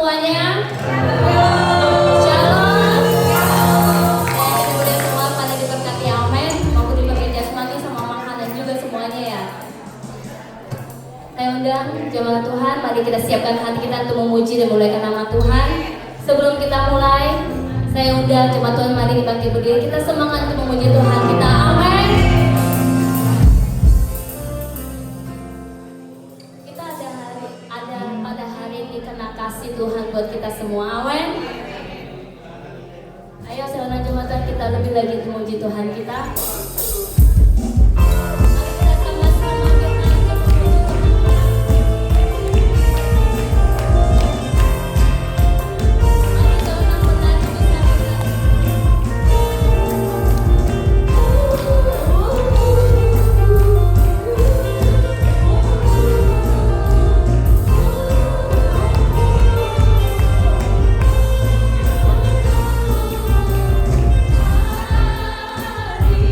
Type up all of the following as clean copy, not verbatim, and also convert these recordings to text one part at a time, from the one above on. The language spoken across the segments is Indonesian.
semuanya? Shalom. Saya kemudian semua pada diberkati amin. Maupun diberkati jasmani sama makanan juga semuanya ya. Saya undang jemaat Tuhan, mari kita siapkan hati kita untuk memuji dan memuliakan nama Tuhan. Sebelum kita mulai, saya undang jemaat Tuhan, mari kita bangkit berdiri. Kita semangat untuk memuji Tuhan kita. Amin. Kita ada pada hari ini kena kasih Tuhan buat kita semua. Amin. Ayo saya undang jemaat Tuhan, kita lebih lagi untuk memuji Tuhan kita. Hari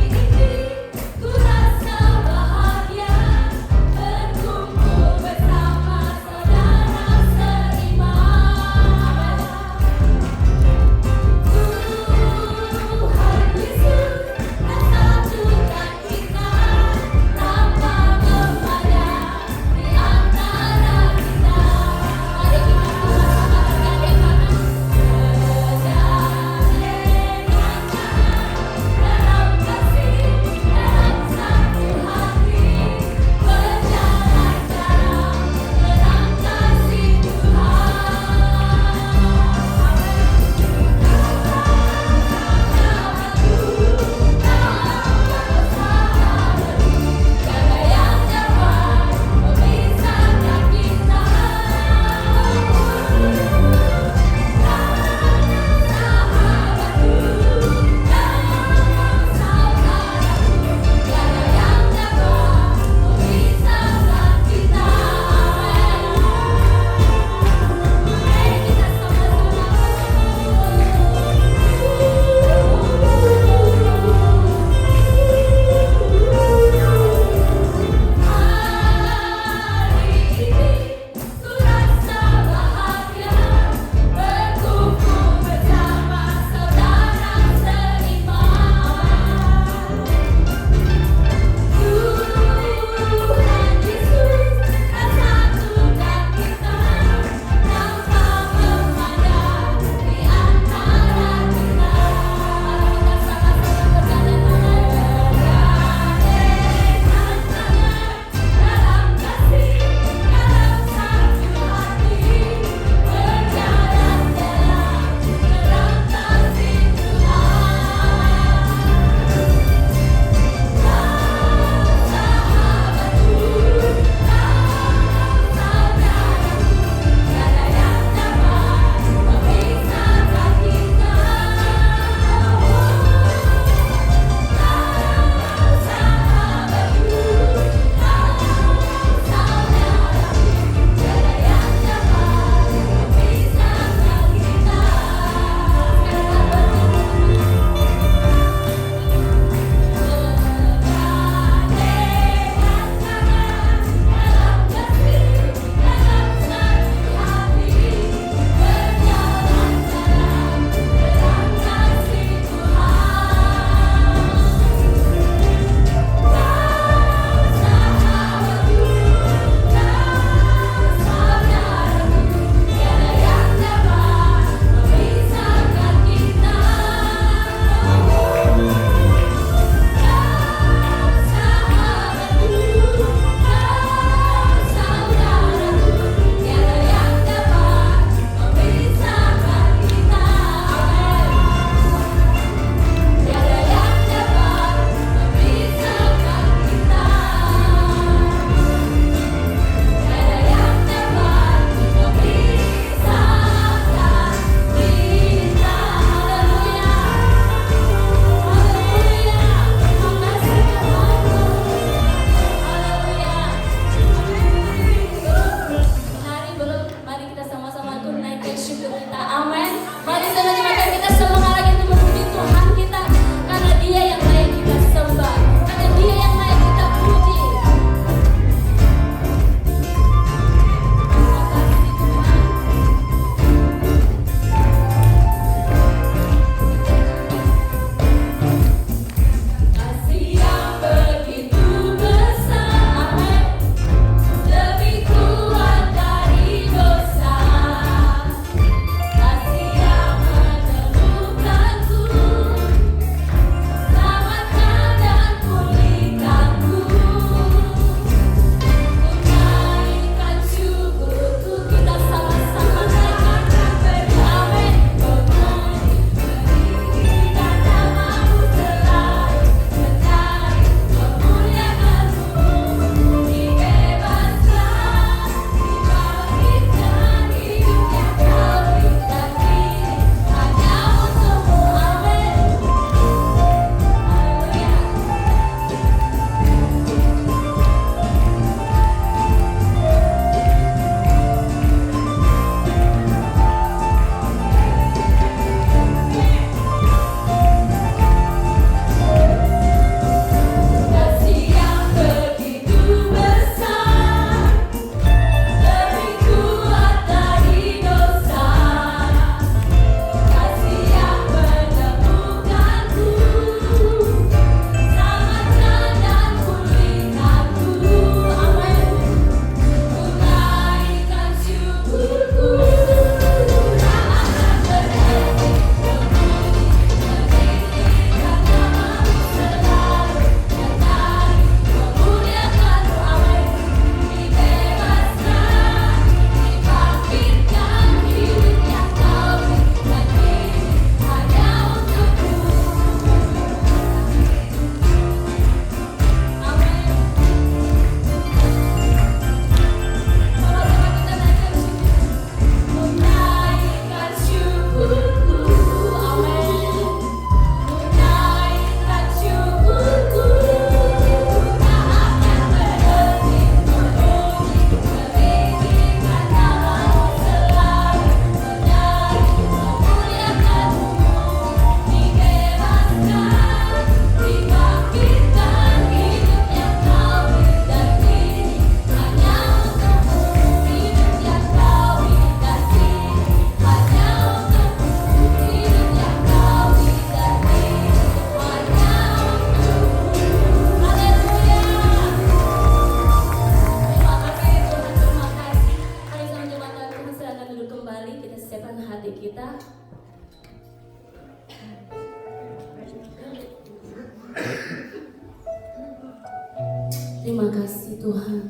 Terima kasih Tuhan.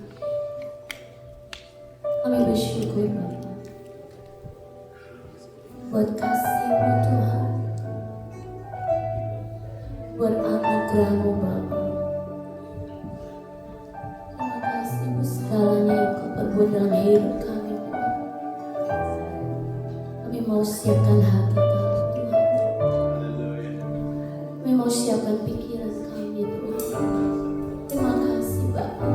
Kami bersyukur Bapa buat kasih-Mu Tuhan, buat anugerah-Mu Bapa. Terima kasih buat segalanya yang Kau perbuat dalam hidup kami Tuhan. Kami mau siapkan hati kami Tuhan. Kami mau siapkan pikiran kami Tuhan. Terima kasih Bapa.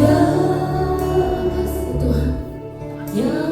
Ya, terima kasih Tuhan. Yang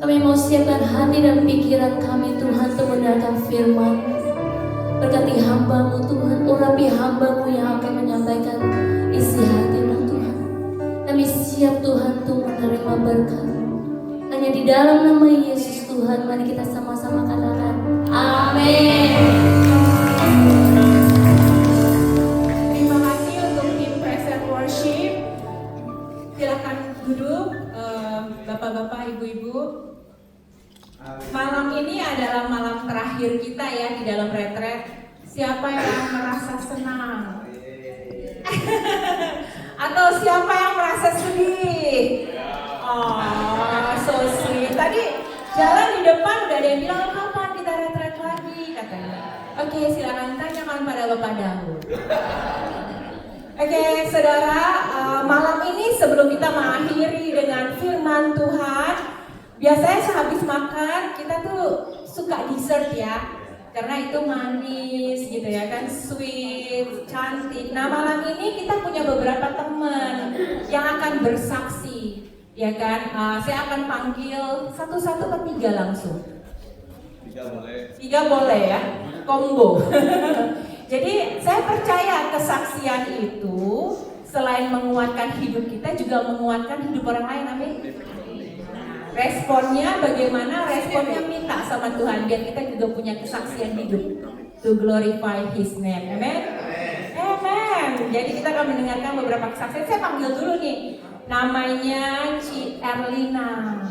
Kami mau siapkan hati dan pikiran kami Tuhan untuk mendengarkan firman. Berkati hamba-Mu Tuhan, urapi hamba-Mu yang akan menyampaikan isi hati-Mu Tuhan. Kami siap Tuhan untuk menerima berkat. Hanya di dalam nama Yesus Tuhan, mari kita sama-sama katakan amin. Terima kasih untuk tim Praise and Worship. Silakan duduk, bapak-bapak, ibu-ibu. Malam ini adalah malam terakhir kita ya di dalam retret. Siapa yang merasa senang? Atau siapa yang merasa sedih? Oh, so sweet. Tadi jalan di depan udah ada yang bilang kapan kita retret lagi katanya. Oke, silakan tanyakan pada Bapak Daud. Oke, saudara, malam ini sebelum kita mengakhiri dengan firman Tuhan, biasanya sehabis makan kita tuh suka dessert ya, karena itu manis gitu ya kan, sweet, cantik. Nah malam ini kita punya beberapa teman yang akan bersaksi, ya kan. Saya akan panggil satu-satu atau tiga langsung. Tiga boleh ya, combo. Jadi saya percaya kesaksian itu selain menguatkan hidup kita juga menguatkan hidup orang lain, amin. Responnya bagaimana? Responnya minta sama Tuhan biar kita juga punya kesaksian hidup to glorify His name, amen. Amen. Jadi kita akan mendengarkan beberapa kesaksian. Saya panggil dulu nih, namanya Ci Erlina.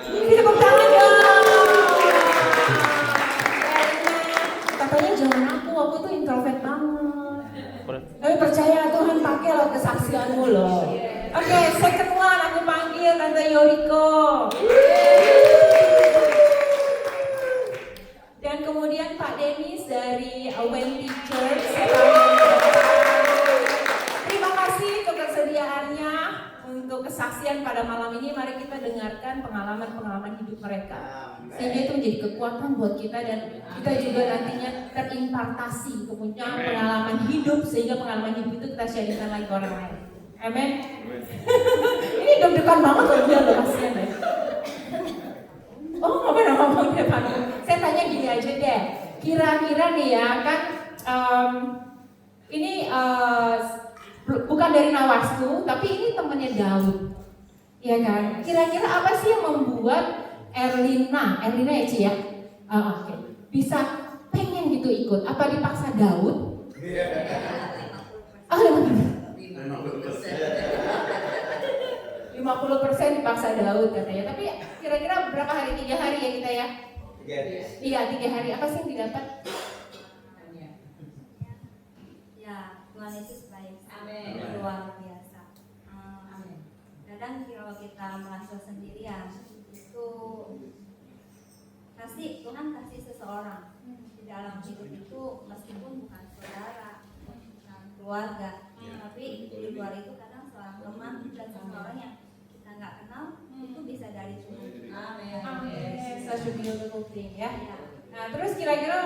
Tepuk tangan dong. Katanya jangan aku tuh introvert banget. Tapi percaya Tuhan pakai loh kesaksianmu loh. Oke, second one aku panggil Tante Yoriko. Dan kemudian Pak Denis dari Wendy Church. Terima kasih untuk kesediaannya untuk kesaksian pada malam ini. Mari kita dengarkan pengalaman-pengalaman hidup mereka. Sehingga itu menjadi kekuatan buat kita dan kita juga nantinya terimpartasi kepunyaan pengalaman hidup sehingga pengalaman hidup itu kita sharingkan lagi ke orang lain. Amen. Ini deg-degan banget loh dia loh kasihan deh. Oh nggak pernah ngomong di depan. Saya tanya gini aja deh. Kira-kira nih ya kan ini bukan dari Nawastu tapi ini temannya Daud. Ya kan. Kira-kira apa sih yang membuat Erlina ya Ci ya, okay, bisa pengen gitu ikut? Apa dipaksa Daud? 50% dipaksa Daud katanya. Tapi kira-kira berapa hari? 3 hari ya kita ya? 3 hari. Iya 3 hari. Apa sih yang didapat? Ya Tuhan Yesus baik. Amin. Luar biasa. Amin. Kadang kalau kita merasa sendirian itu Tuhan kasih seseorang di dalam hidup itu meskipun bukan saudara, bukan keluarga, tapi di luar itu kadang seorang teman dan seseorang yang kita nggak kenal itu bisa dari Tuhan. Amin. Such a beautiful thing ya. Nah terus kira-kira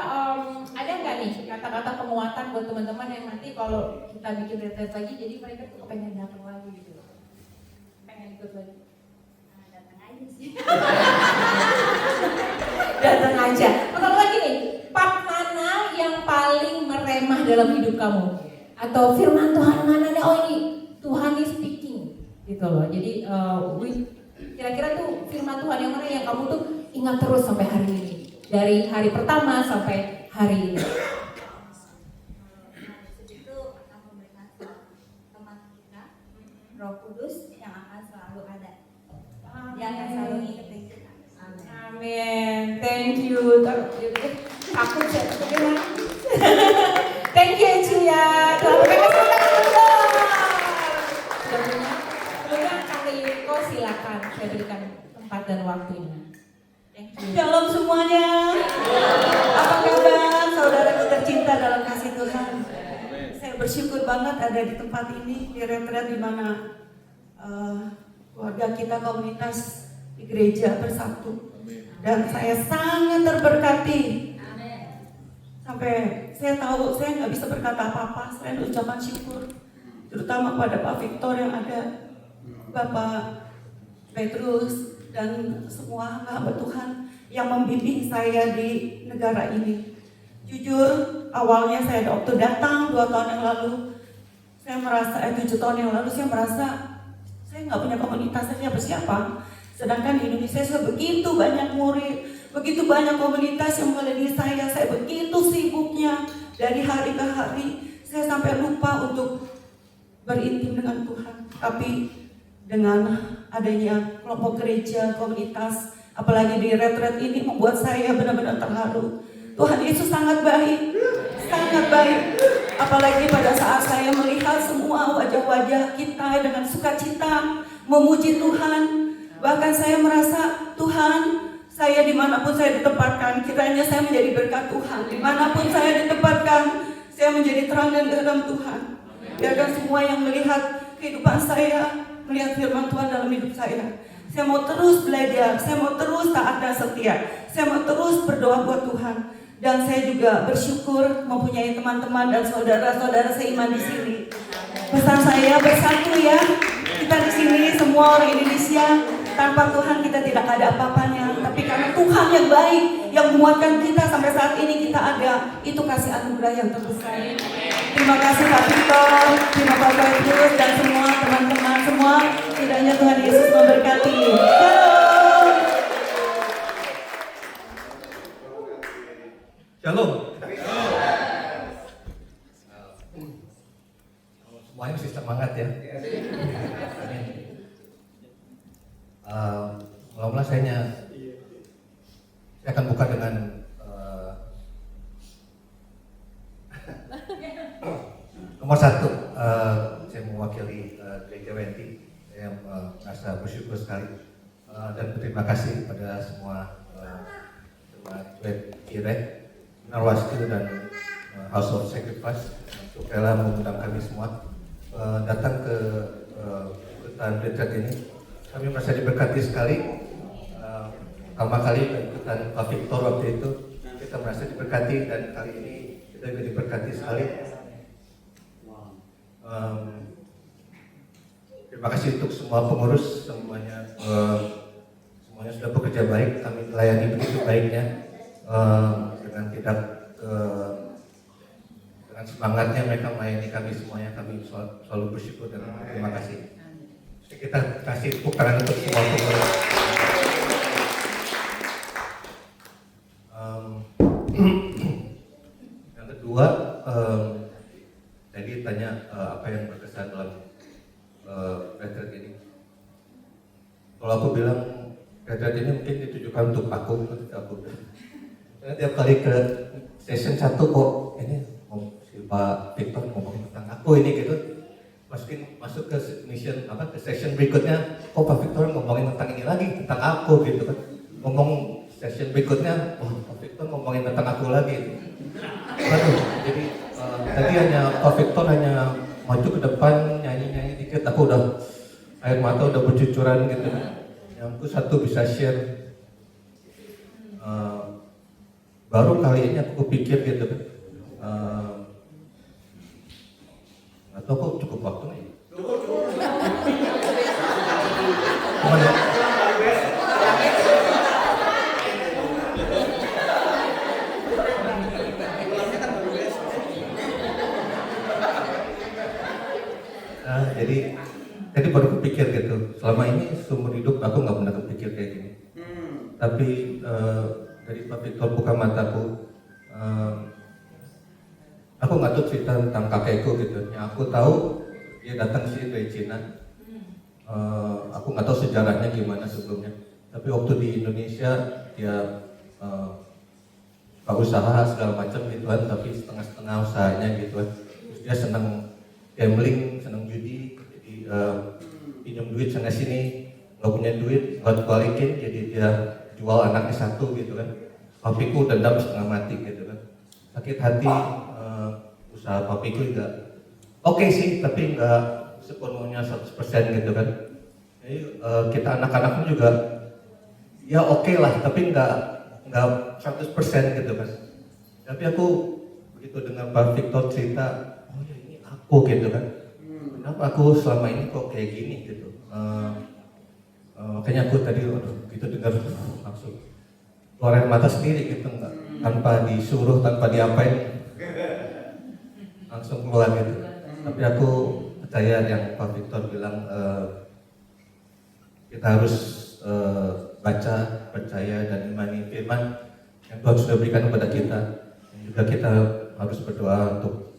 ada nggak nih kata-kata penguatan buat teman-teman yang nanti kalau kita bikin retret lagi jadi mereka tuh pengen datang lagi gitu, pengen ikut lagi. Datang aja sih. Datang aja. Pertama lagi nih, part mana yang paling meremah dalam hidup kamu? Atau firman Tuhan mana nih? Oh ini Tuhan is speaking, gitu loh. Jadi kira-kira tuh firman Tuhan yang mana yang kamu tuh ingat terus sampai hari ini? Dari hari pertama sampai hari ini. Itu akan memberikan teman kita, Roh Kudus yang akan selalu ada. Dia akan selalu ingetin kita. Amin. Thank you. Aku cek bagaimana? Thank you Cia. Tuhan berkati kita. Kemudian Tante Yuriko silakan saya berikan tempat dan waktunya. Thank you. Shalom semuanya. Apa kabar saudaraku tercinta dalam kasih Tuhan? Saya bersyukur banget ada di tempat ini di retret di mana keluarga kita komunitas di gereja bersatu. Dan saya sangat terberkati. Sampai saya tahu saya nggak bisa berkata apa-apa selain ucapan syukur, terutama pada Pak Victor yang ada, Bapak Petrus, dan semua hamba Tuhan yang membimbing saya di negara ini. Jujur, awalnya saya waktu datang 2 tahun yang lalu, saya merasa, 7 tahun yang lalu saya merasa saya nggak punya komunitas, saya siapa-siapa. Sedangkan di Indonesia saya begitu banyak murid, begitu banyak komunitas yang mengelilingi saya begitu sibuknya dari hari ke hari, saya sampai lupa untuk berintim dengan Tuhan. Tapi dengan adanya kelompok gereja, komunitas, apalagi di retret ini membuat saya benar-benar terharu. Tuhan Yesus sangat baik, sangat baik. Apalagi pada saat saya melihat semua wajah-wajah kita dengan sukacita memuji Tuhan. Bahkan saya merasa, Tuhan, saya dimanapun saya ditempatkan, kiranya saya menjadi berkat Tuhan. Dimanapun saya ditempatkan, saya menjadi terang dan garam Tuhan. Biarkan semua yang melihat kehidupan saya, melihat firman Tuhan dalam hidup saya. Saya mau terus belajar, saya mau terus taat dan setia. Saya mau terus berdoa buat Tuhan. Dan saya juga bersyukur mempunyai teman-teman dan saudara-saudara seiman di sini. Pesan saya bersatu ya. Kita di sini semua orang Indonesia, tanpa Tuhan kita tidak ada apa-apanya. Tapi karena Tuhan yang baik, yang menguatkan kita sampai saat ini kita ada, itu kasih anugerah yang terbesar. Terima kasih Pak Victor, terima kasih Pak Petrus dan semua teman-teman semua. Kiranya Tuhan Yesus memberkati. Shalom. Semuanya mesti semangat ya. Mula-mula saya akan buka dengan nomor 1. Saya mewakili Gereja Wenti yang merasa bersyukur sekali dan berterima kasih pada semua jemaat Kirek, Narwastu dan House of Sacrifice untuk rela mengundang kami semua datang ke ikutan retret ini. Kami merasa diberkati sekali. Pertama kali ikutan Pak Victor waktu itu kita merasa diberkati, dan kali ini kita juga diberkati sekali. Terima kasih untuk semua pengurus, semuanya sudah bekerja baik. Kami melayani begitu baiknya dengan tidak dengan semangatnya mereka melayani kami semuanya. Kami selalu bersyukur dan terima kasih. Kita kasih tepuk tangan untuk semua pengurus. Yang kedua, tadi tanya apa yang berkesan dalam retret ini. Kalau aku bilang retret ini mungkin ditujukan untuk aku. Karena tiap kali ke session 1 kok ini si Pak Victor ngomongin tentang aku ini gitu. Masuk ke mission ke session berikutnya, kok Pak Victor ngomongin tentang ini lagi, tentang aku gitu kan. Ngomong session berikutnya, Pak Victor ngomongin tentang aku lagi. Aduh, jadi tadi hanya Pak Victor hanya maju ke depan nyanyi dikit, aku udah air mata udah bercucuran gitu. Yang aku satu bisa share. Baru kali ini aku pikir gitu kan. Atau kok cukup waktu nih? Cuman ya? Jadi baru kepikir gitu. Selama ini seumur hidup aku nggak pernah kepikir kayak gini. Tapi dari Pak Victor buka mataku. Aku nggak tahu cerita tentang kakekku gitu. Yang aku tahu dia datang sini dari Cina. Aku nggak tahu sejarahnya gimana sebelumnya. Tapi waktu di Indonesia dia usaha segala macam gitu kan. Tapi setengah-setengah usahanya gitu kan. Terus dia senang gambling, senang judi. Jadi pinjam duit sana sini, nggak punya duit, nggak balikin. Jadi dia jual anaknya satu gitu kan. Papiku dendam setengah mati gitu kan. Sakit hati. Usaha papiku juga oke sih, tapi nggak sepenuhnya 100% gitu kan. Jadi kita anak-anaknya juga ya oke lah, tapi nggak 100% gitu kan. Tapi aku begitu dengar Pak Victor cerita, oh ya ini aku gitu kan. Kenapa aku selama ini kok kayak gini gitu. Makanya aku tadi gitu dengar langsung keluar air mata sendiri gitu, tanpa disuruh, tanpa diapain, langsung keluar gitu. Tapi aku percaya yang Pak Victor bilang, kita harus baca, percaya dan imani firman yang Tuhan sudah berikan kepada kita. Dan juga kita harus berdoa untuk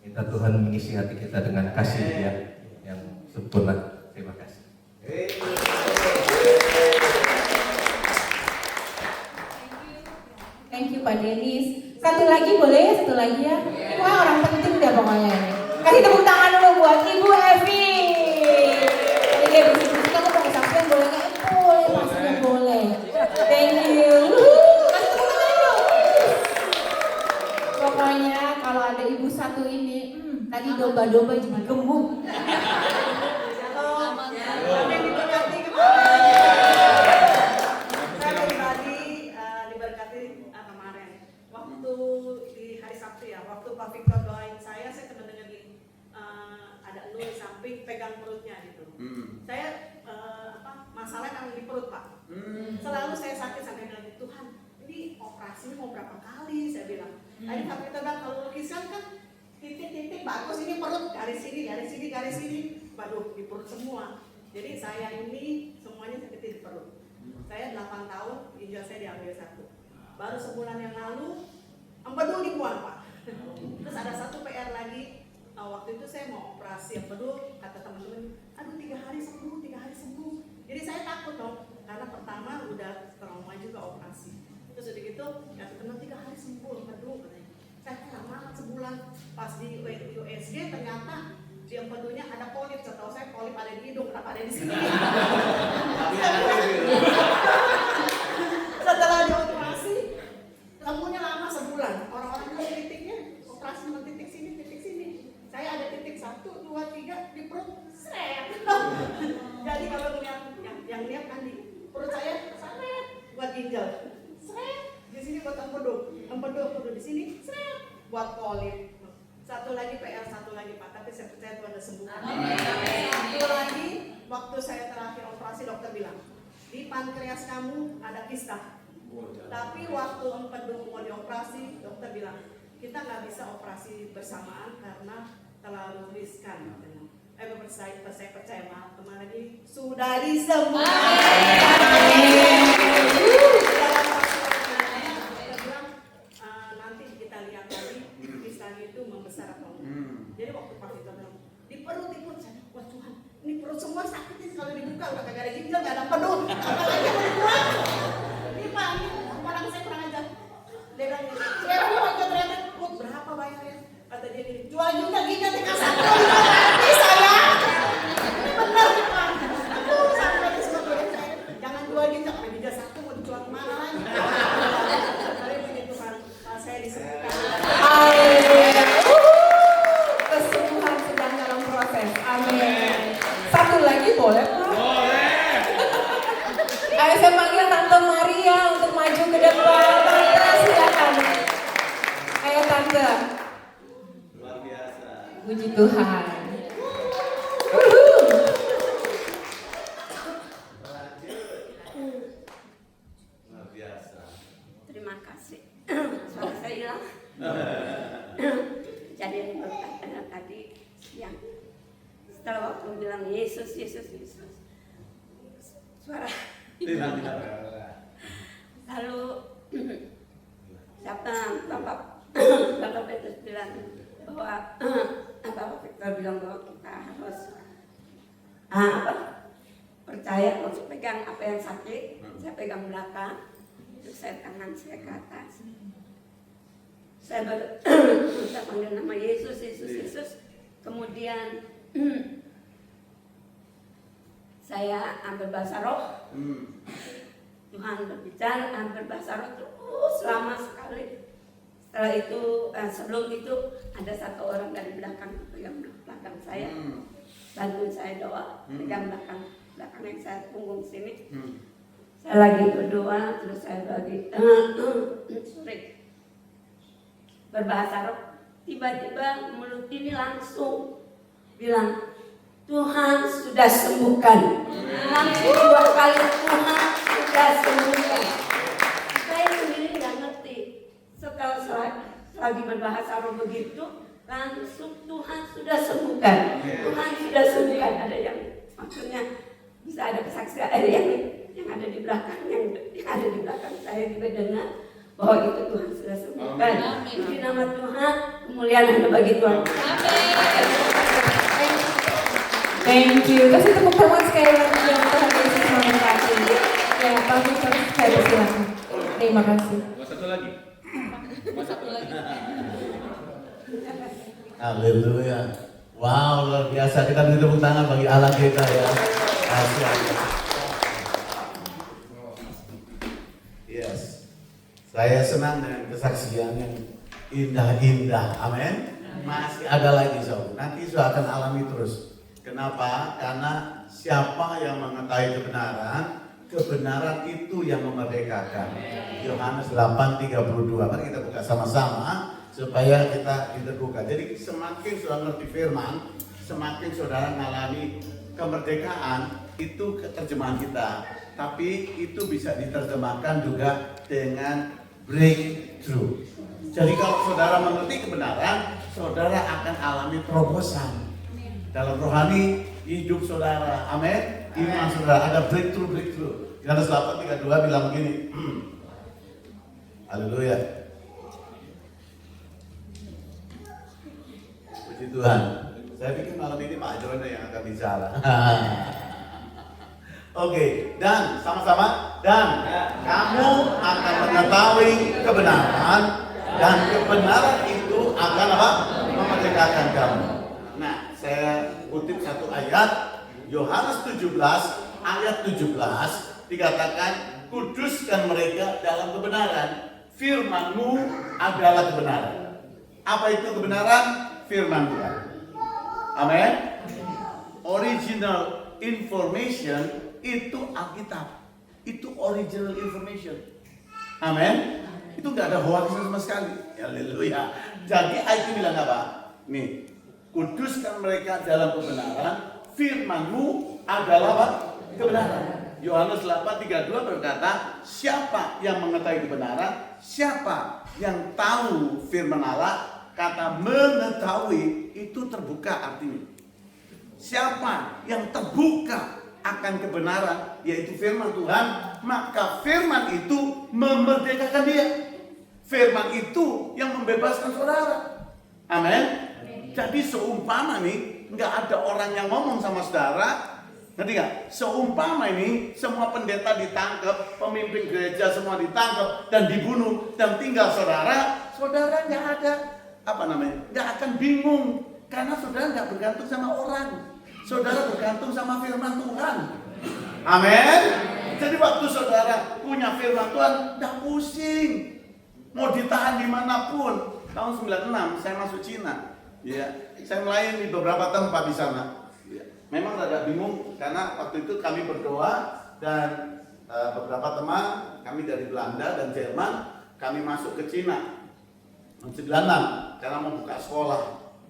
minta Tuhan mengisi hati kita dengan kasih Dia yang sempurna. Terima kasih. Thank you Pak Denis. Satu lagi boleh ya, satu lagi ya. Wah orang penting deh pokoknya ini. Kasih tepuk tangan dulu buat Ibu Evi. Ini dia bisik-bisik aku pakai saksian boleh nggak? Boleh, pastinya boleh. Thank you. Kasih tepuk tangan dulu. Pokoknya kalau ada ibu satu ini, tadi domba-domba jadi gemuk. Kami diberkati kemarin. Saya pribadi diberkati kemarin. Waktu di hari Sabtu ya, waktu Pak Victor doain saya cuma dengar gini, ada elu di samping pegang perutnya gitu. Saya masalah kan di perut Pak. Selalu saya sakit sampai bilang Tuhan, ini operasi mau berapa kali? Saya bilang. Tadi Pak Victor bilang kalau lukisan kan titik-titik bagus, ini perut garis sini. Waduh, di perut semua. Jadi saya ini semuanya sakit di perut. Saya 8 tahun, ginjal saya diambil 1. Baru sebulan yang lalu, empedu dibuang Pak. Terus ada satu PR lagi, waktu itu saya mau operasi empedu, kata teman-teman, aduh 3 hari sembuh. Jadi saya takut dong, karena pertama udah trauma juga operasi. Terus udah gitu, kata teman 3 hari sembuh empedu. Saya lama sebulan, pas di USG ternyata di empedunya ada polip, setahu saya polip ada di hidung, kenapa ada di sini? Setelah dioperasi, lampunya lama sebulan. Orang-orang bilang titiknya operasi cuma titik sini. Saya ada titik 1, 2, 3 di perut, seret. Jadi kalau yang lihat kan di perut saya seret buat ginjal, seret. Di sini buat empedu di sini, seret buat polip. Satu lagi PR, satu lagi Pak, tapi saya percaya Tuhan ada sembuhkan. Satu lagi, waktu saya terakhir operasi dokter bilang, di pankreas kamu ada kista. Tapi waktu empedu mau dioperasi, dokter bilang, kita nggak bisa operasi bersamaan karena terlalu riskan. Saya percaya maaf, kemarin ini sudah disembuhkan. Nanti kita lihat lagi kistanya itu membesar atau enggak. Jadi waktu pas itu bilang di perut saya, wah Tuhan, ini perut semua sakit ini kalau dibuka udah kagak ada ginjal, nggak ada empedu, apalagi mau dibuang. Ini Pak, ini orang saya kurang ajar. Dia bilang, sekarang mau ikut retret, berapa bayarnya? Kata dia gini, jual juga ginjal tinggal 1 gratis saya. Ini benar nih Pak. Aduh, sampai di semua saya, jangan jual ginjal, kalau ginjal 1 mau dijual kemana lagi? Tapi begitu Pak, saya disembuhkan. Haleluya. Kesembuhan sedang dalam proses. Amin. Satu lagi boleh Pak? Boleh. Ayo saya panggil Tante Maria untuk maju ke depan. Tante silakan. Ayo Tante. Luar biasa. Puji Tuhan. Luar biasa. Terima kasih. Suara saya hilang. Jadi tadi siang setelah waktu bilang Yesus, suara Tidak. lalu siapa Bapak Petrus bilang bahwa Bapak Victor bilang bahwa kita harus percaya untuk pegang apa yang sakit. Saya pegang belakang, terus saya tangan saya ke atas. Saya berusaha panggil nama Yesus. Kemudian saya ambil bahasa roh. Tuhan berbicara, ambil bahasa roh terus lama sekali. Setelah itu, sebelum itu ada satu orang dari belakang belakang saya, bantu saya doa, pegang belakang yang saya punggung sini. Saya lagi berdoa, terus saya lagi berbahasa roh. Tiba-tiba mulut ini langsung bilang, Tuhan sudah sembuhkan. langsung 2 kali Tuhan sudah sembuhkan. Saya sendiri nggak ngerti. Setelah lagi berbahasa roh begitu, langsung Tuhan sudah sembuhkan. Tuhan sudah sembuhkan. Ada yang maksudnya bisa ada kesaksian, ada yang ada di belakang, yang ada di belakang saya juga dengar bahwa itu Tuhan sudah sembuhkan. Di nama Tuhan, kemuliaan hanya bagi Tuhan. Thank you. Kasih tepuk tangan sekali lagi yang Tuhan Yesus memberkati. Ya, Pak Victor, saya persilakan. Terima kasih. Satu lagi. Haleluya. Wow, luar biasa. Kita beri tepuk tangan bagi Allah kita ya. Yes. Saya senang dengan kesaksian yang indah-indah. Amin. Masih ada lagi, Sob. Nanti Sob akan alami terus. Kenapa? Karena siapa yang mengetahui kebenaran, kebenaran itu yang memerdekakan. Yohanes 8:32. Mari kita buka sama-sama supaya kita diteguhkan. Jadi semakin saudara ngerti firman, semakin saudara mengalami kemerdekaan. Itu terjemahan kita. Tapi itu bisa diterjemahkan juga dengan breakthrough. Jadi kalau saudara mengerti kebenaran, saudara akan alami terobosan dalam rohani hidup saudara. Amin. Iman saudara ada breakthrough. Yohanes 8:32 bilang begini. Haleluya. Puji Tuhan. Saya pikir malam ini Pak Jono yang akan bicara. Oke, dan sama-sama dan kamu akan mengetahui kebenaran dan kebenaran itu akan apa? Memerdekakan kamu. Nah, saya kutip satu ayat Yohanes 17 ayat 17 dikatakan kuduskan mereka dalam kebenaran. Firman-Mu adalah kebenaran. Apa itu kebenaran? Firman Tuhan. Amin. Original information itu Alkitab. Itu original information. Amin. Itu nggak ada hoax sama sekali. Haleluya. Jadi ayat itu bilang apa? Nih, kuduskan mereka dalam kebenaran. Firman-Mu adalah apa? Kebenaran. Yohanes 8:32 berkata, siapa yang mengetahui kebenaran, siapa yang tahu firman Allah, kata mengetahui itu terbuka artinya. Siapa yang terbuka akan kebenaran, yaitu firman Tuhan, maka firman itu memerdekakan dia. Firman itu yang membebaskan saudara. Amin. Jadi seumpama nih, nggak ada orang yang ngomong sama saudara. Ngerti gak? Seumpama ini semua pendeta ditangkap, pemimpin gereja semua ditangkap dan dibunuh dan tinggal saudara nggak ada nggak akan bingung karena saudara nggak bergantung sama orang, saudara bergantung sama firman Tuhan. Amin. Jadi waktu saudara punya firman Tuhan, nggak pusing mau ditahan dimanapun. Tahun 96 saya masuk Cina, ya saya melayani beberapa tempat di sana. Memang agak bingung karena waktu itu kami berdoa dan beberapa teman kami dari Belanda dan Jerman kami masuk ke Cina 96 karena mau buka sekolah,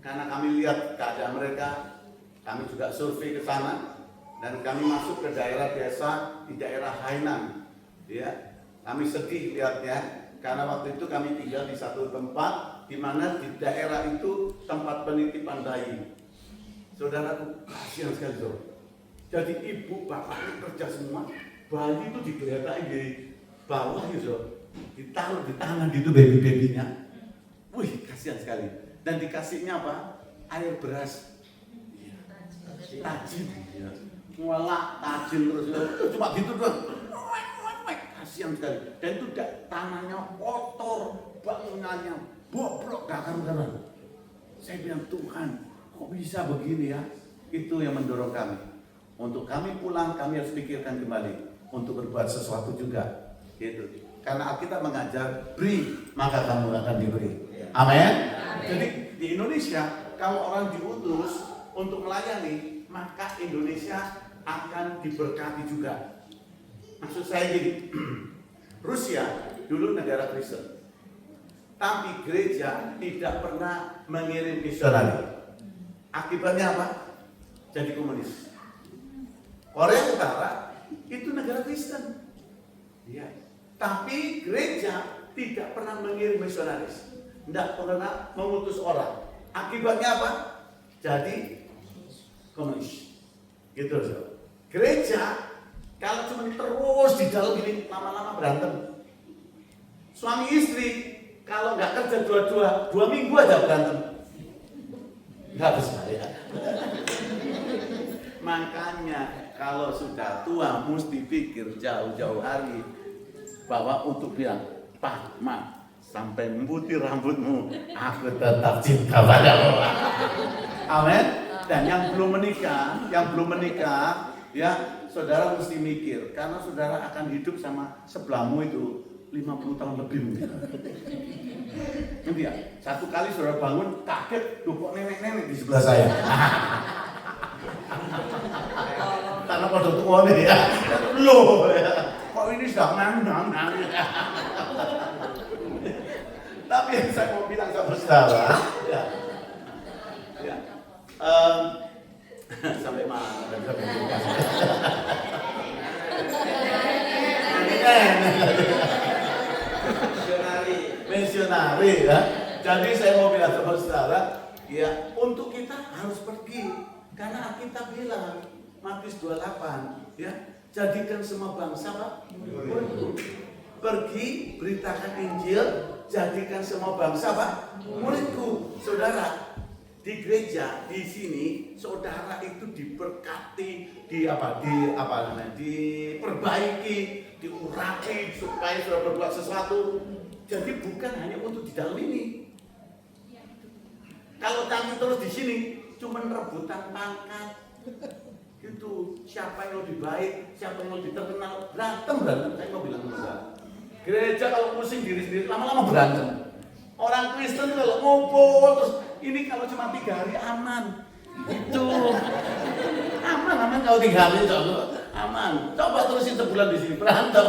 karena kami lihat keadaan mereka, kami juga survei ke sana dan kami masuk ke daerah desa di daerah Hainan, ya kami sedih lihatnya karena waktu itu kami tinggal di satu tempat di mana di daerah itu tempat penitipan bayi. Saudaraku, kasihan sekali Zor. Jadi ibu bapak kerja semua, bayi itu digeletakkan di bawah ya Zor, ditaruh di tangan gitu baby-babynya. Wih, kasihan sekali. Dan dikasihnya apa? Air beras. Tajin. Mualak, tajin terus. Cuma gitu doang. Kasihan sekali. Dan itu tanahnya kotor, bangunannya bobrok, gak karuan. Saya bilang, Tuhan, kok bisa begini ya? Itu yang mendorong kami. Untuk kami pulang, kami harus pikirkan kembali untuk berbuat sesuatu juga. Gitu. Karena Alkitab mengajar, beri maka kamu akan diberi. Amin. Jadi di Indonesia kalau orang diutus untuk melayani, maka Indonesia akan diberkati juga. Maksud saya gini, Rusia dulu negara Kristen, tapi gereja tidak pernah mengirim misionari. Akibatnya apa? Jadi komunis. Korea Utara itu negara Kristen. Ya. Tapi gereja tidak pernah mengirim misionaris, tidak pernah mengutus orang. Akibatnya apa? Jadi komunis. Gitu loh. Gereja kalau cuma terus di dalam ini lama-lama berantem. Suami istri kalau nggak kerja dua minggu aja berantem. Nggak bisa ya. Makanya kalau sudah tua mesti pikir jauh-jauh hari bahwa untuk bilang, Pak, Ma, sampai memutih rambutmu, aku tetap cinta padamu. Amin. Dan yang belum menikah, ya saudara mesti mikir, karena saudara akan hidup sama sebelahmu itu 50 tahun lebih mungkin. Nanti ya, satu kali saudara bangun kaget, tuh kok nenek-nenek di sebelah saya. Karena pada tua nih ya, loh ya, kok ini sudah nang. Tapi yang saya mau bilang sama saudara, ya, sampai mana? Misionari ya. Jadi saya mau bilang sama saudara, ya untuk kita harus pergi. Karena kita bilang Matius 28 ya, jadikan semua bangsa Pak muridku. Pergi beritakan Injil, jadikan semua bangsa Pak muridku. Saudara, di gereja di sini saudara itu diberkati, diperbaiki, diurapi supaya saudara berbuat sesuatu. Jadi bukan hanya untuk di dalam ini. Kalau kami terus di sini cuma rebutan pangkat gitu, siapa yang lebih baik, siapa yang lebih terkenal, berantem. Saya mau bilang enggak. Gereja kalau pusing diri sendiri lama-lama berantem. Orang Kristen kalau ngumpul terus ini kalau cuma 3 hari aman. Itu aman kalau 3 hari aman. Coba terusin sebulan di sini berantem.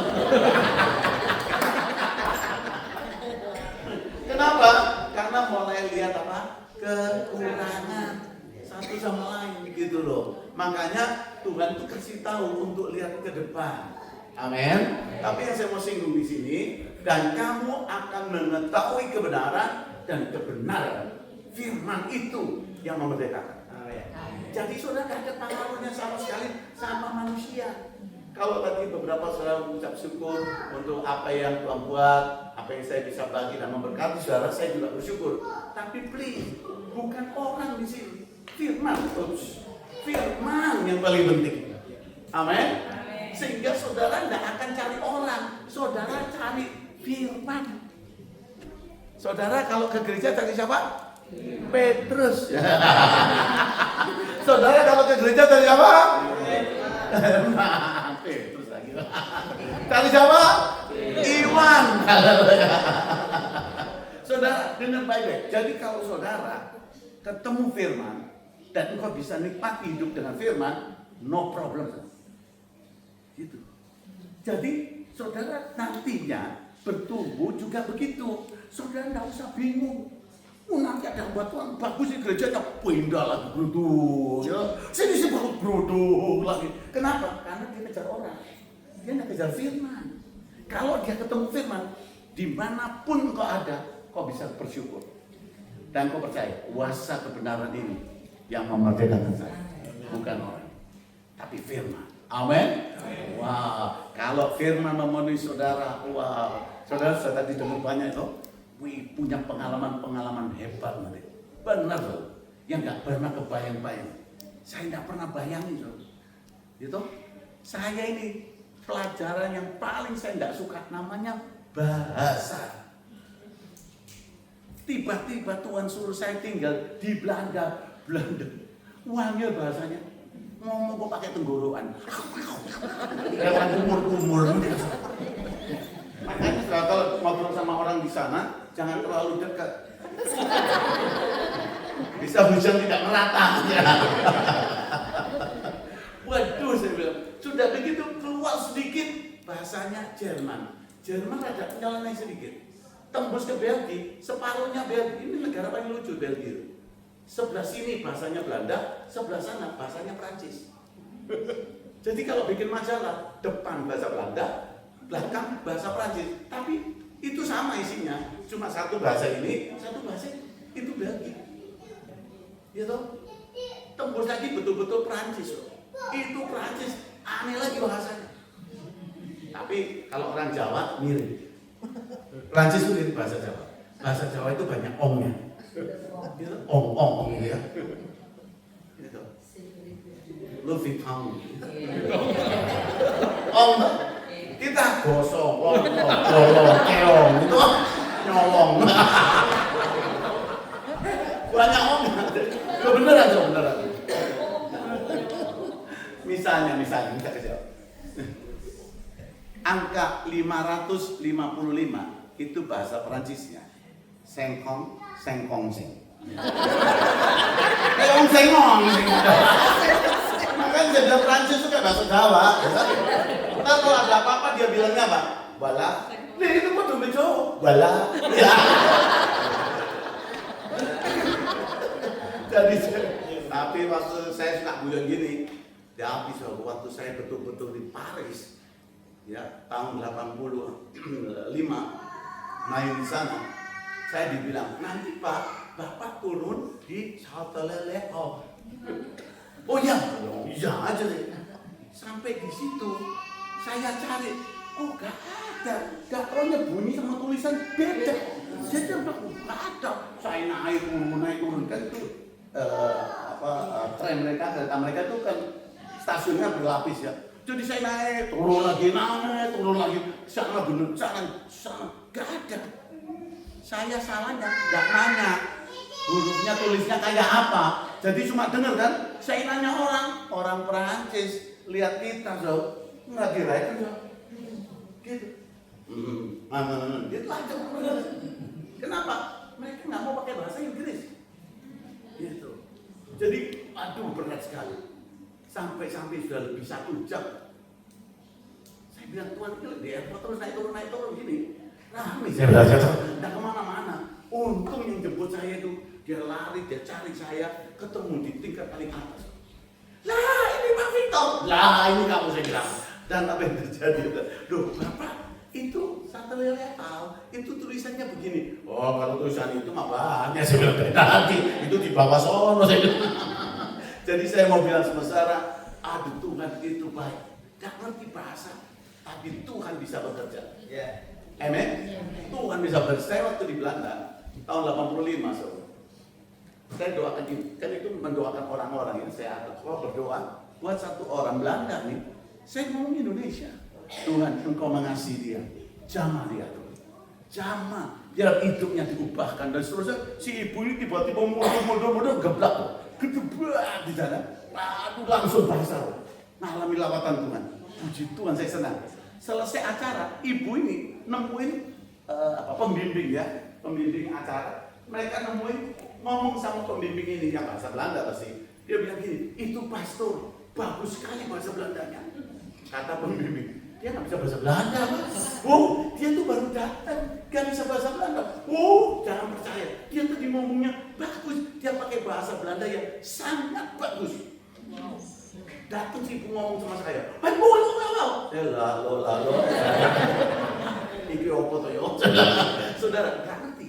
Kenapa? Karena mulai lihat apa? Kekurangan satu sama lain gitu loh. Makanya Tuhan tuh kasih tahu untuk lihat ke depan. Amin. Tapi yang saya mau singgung di sini, dan kamu akan mengetahui kebenaran dan kebenaran. Firman itu yang memerdekakan. Jadi saudara tidak ada pengaruhnya sama sekali sama manusia. Kalau tadi beberapa saudara mengucap syukur untuk apa yang Tuhan buat, apa yang saya bisa bagi dan memberkati saudara, saya juga bersyukur. Tapi please, bukan orang di sini. Firman, firman yang paling penting. Amin. Sehingga saudara tidak akan cari orang, saudara cari firman. Saudara kalau ke gereja cari siapa? Petrus. Saudara kalau ke gereja cari siapa? Petrus lagi. Cari siapa? Iwan. Saudara dengar baik-baik. Jadi kalau saudara ketemu firman dan engkau bisa nikmati hidup dengan firman, no problem. Gitu. Jadi saudara nantinya bertumbuh juga begitu. Saudara tidak usah bingung. Nanti ada batuan bagus di gerejanya, pindah lagi geruduk. Ya. Sini sih baru geruduk lagi. Kenapa? Karena dia kejar orang. Dia tidak kejar firman. Kalau dia ketemu firman, dimanapun kau ada, kau bisa bersyukur. Dan kau percaya, kuasa kebenaran ini yang memerdekakan saya. Bukan orang, tapi firman. Amin. Wah, kalau firman memenuhi saudara, wah, saudara tadi dengar banyak itu, punya pengalaman hebat nanti. Benar loh, yang nggak pernah kebayang-bayang. Saya nggak pernah bayangin loh. Gitu, saya ini pelajaran yang paling saya nggak suka namanya bahasa. Tiba-tiba Tuhan suruh saya tinggal di Belanda. Wangi bahasanya. Ngomong kok pakai tenggorokan. Kayak kumur-kumur. Makanya kalau ngobrol sama orang di sana, jangan terlalu dekat. Bisa hujan tidak merata. Waduh, saya bilang, sudah begitu keluar sedikit bahasanya Jerman. Jerman ada penyalahan sedikit. Tembus ke Belgia, separuhnya Belgia. Ini negara paling lucu Belgia. Sebelah sini bahasanya Belanda, sebelah sana bahasanya Prancis. Jadi kalau bikin majalah, depan bahasa Belanda, belakang bahasa Prancis. Tapi itu sama isinya, cuma satu bahasa ini, satu bahasa itu Belgia. Ya toh? Tembus lagi betul-betul Prancis loh. Itu Prancis, aneh lagi bahasanya. Tapi kalau orang Jawa mirip. Prancis itu mirip bahasa Jawa. Bahasa Jawa itu banyak ongnya. Gitu? Ong gitu ya. Gitu. Louis Vuitton. Ong. Kita gosong, bolong, keong, itu nyolong. Banyak ong. Beneran. Misalnya kita kasih angka 555 itu bahasa Perancisnya. Sengkong, seng. Keong sengong. Makanya jadi Prancis itu kayak bahasa Jawa. Ntar kalau ada apa-apa dia bilangnya apa? Bala. Nah itu kok dompet Jawa. Bala. Ya. Jadi tapi waktu saya suka guyon gini, ya habis waktu saya betul-betul di Paris, ya tahun 85 main di sana, saya dibilang nanti Pak, Bapak turun di Châtelet. Oh iya aja deh. Sampai di situ saya cari, oh gak ada bunyi sama tulisan beda. Jadi udah gak ada. Saya naik turun kan itu tren mereka, kereta mereka itu kan stasiunnya berlapis ya. Jadi saya naik, turun lagi, sana bener, sana, gak ada. Saya salahnya, gak nanya hurufnya tulisnya kayak apa. Jadi cuma dengar kan, saya nanya orang Perancis, lihat kita so, nggak kira itu so, gitu. Gitu aja. Kenapa? Mereka nggak mau pakai bahasa Inggris. Gitu. Jadi, aduh berat sekali. Sampai sudah lebih 1 jam. Saya bilang Tuhan di airport terus naik turun gini. Rame saya belajar, nggak kemana-mana. Untung yang jemput saya itu dia lari, dia cari saya, ketemu di tingkat paling atas. Lah ini Pak Victor. Lah ini kamu saya bilang. Dan apa yang terjadi? Loh Bapak, itu Châtelet itu tulisannya begini. Oh kalau tulisan itu mah banyak saya bilang dari tadi. Itu di bawah sono saya bilang. Jadi saya mau bilang semesara, aduh Tuhan itu baik. Gak ngerti bahasa, tapi Tuhan bisa bekerja. Yeah. Amen. Tuhan bisa bekerja. Saya waktu di Belanda tahun 85 so. Saya doakan kan itu mendoakan orang-orang ini. Saya berdoa buat satu orang Belanda nih. Saya ngomong Indonesia. Tuhan Engkau mengasihi dia, jamah dia tuh, jamah biar hidupnya diubahkan dan seterusnya. Si ibu ini tiba-tiba mundur geblak tuh, gedebak di sana. Aduh langsung bahasa, ngalami lawatan Tuhan. Puji Tuhan saya senang. Selesai acara, ibu ini nemuin pembimbing acara. Mereka nemuin ngomong sama pembimbing ini yang bahasa Belanda pasti. Dia bilang gini, itu pastor bagus sekali bahasa Belandanya. Kata pembimbing, dia nggak bisa bahasa Belanda. Oh, dia tuh baru datang, nggak bisa bahasa Belanda. Oh, jangan percaya. Dia tadi ngomongnya bagus. Dia pakai bahasa Belanda yang sangat bagus. Datang si ibu ngomong sama saya. Lalu. Iki opo to yo. Saudara, nggak ngerti.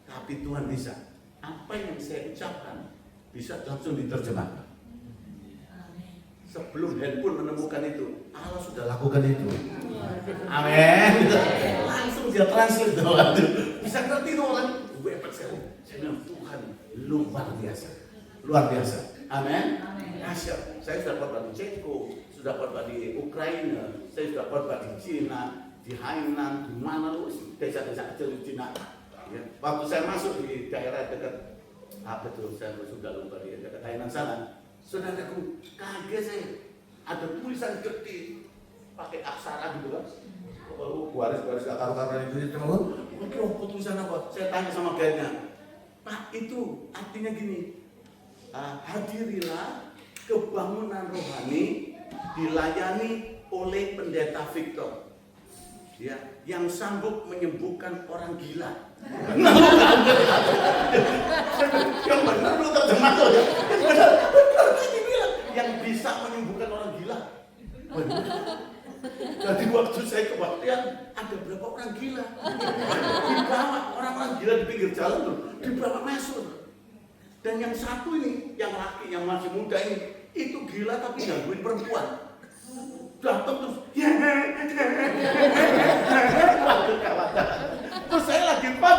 Tapi Tuhan bisa. Apa yang saya ucapkan bisa langsung diterjemahkan. Sebelum handphone menemukan itu, Allah sudah lakukan itu. Amin. Langsung dia translate doang. Bisa ngerti tuh orang. Gue hebat sekali. Saya bilang Tuhan luar biasa. Amin. Asyik. Saya sudah khotbah di Ceko, sudah khotbah di Ukraina, saya sudah khotbah di Cina, di Hainan, di mana lu desa-desa kecil di Cina. Ya. Waktu saya masuk di daerah dekat saya sudah lupa di dekat Hainan sana. Saudaraku, kaget saya. Ada tulisan gede pakai aksara gitu kan. Baris-baris akar-akar itu apa tulisan apa? Saya tanya sama guide-nya. Pak, itu artinya gini. Hadirilah kebangunan rohani dilayani oleh pendeta Victor. Ya, yang sanggup menyembuhkan orang gila. Yang benar lu terjemah tuh ya. Benar dibilang yang bisa menyembuhkan orang gila. Jadi waktu saya kebaktian, ada berapa orang gila. Dibawa orang-orang gila di pinggir jalan tuh, dibawa masuk. Dan yang satu ini, yang laki, yang masih muda ini, itu gila tapi gangguin perempuan. Datang terus, terus saya lagi Pak,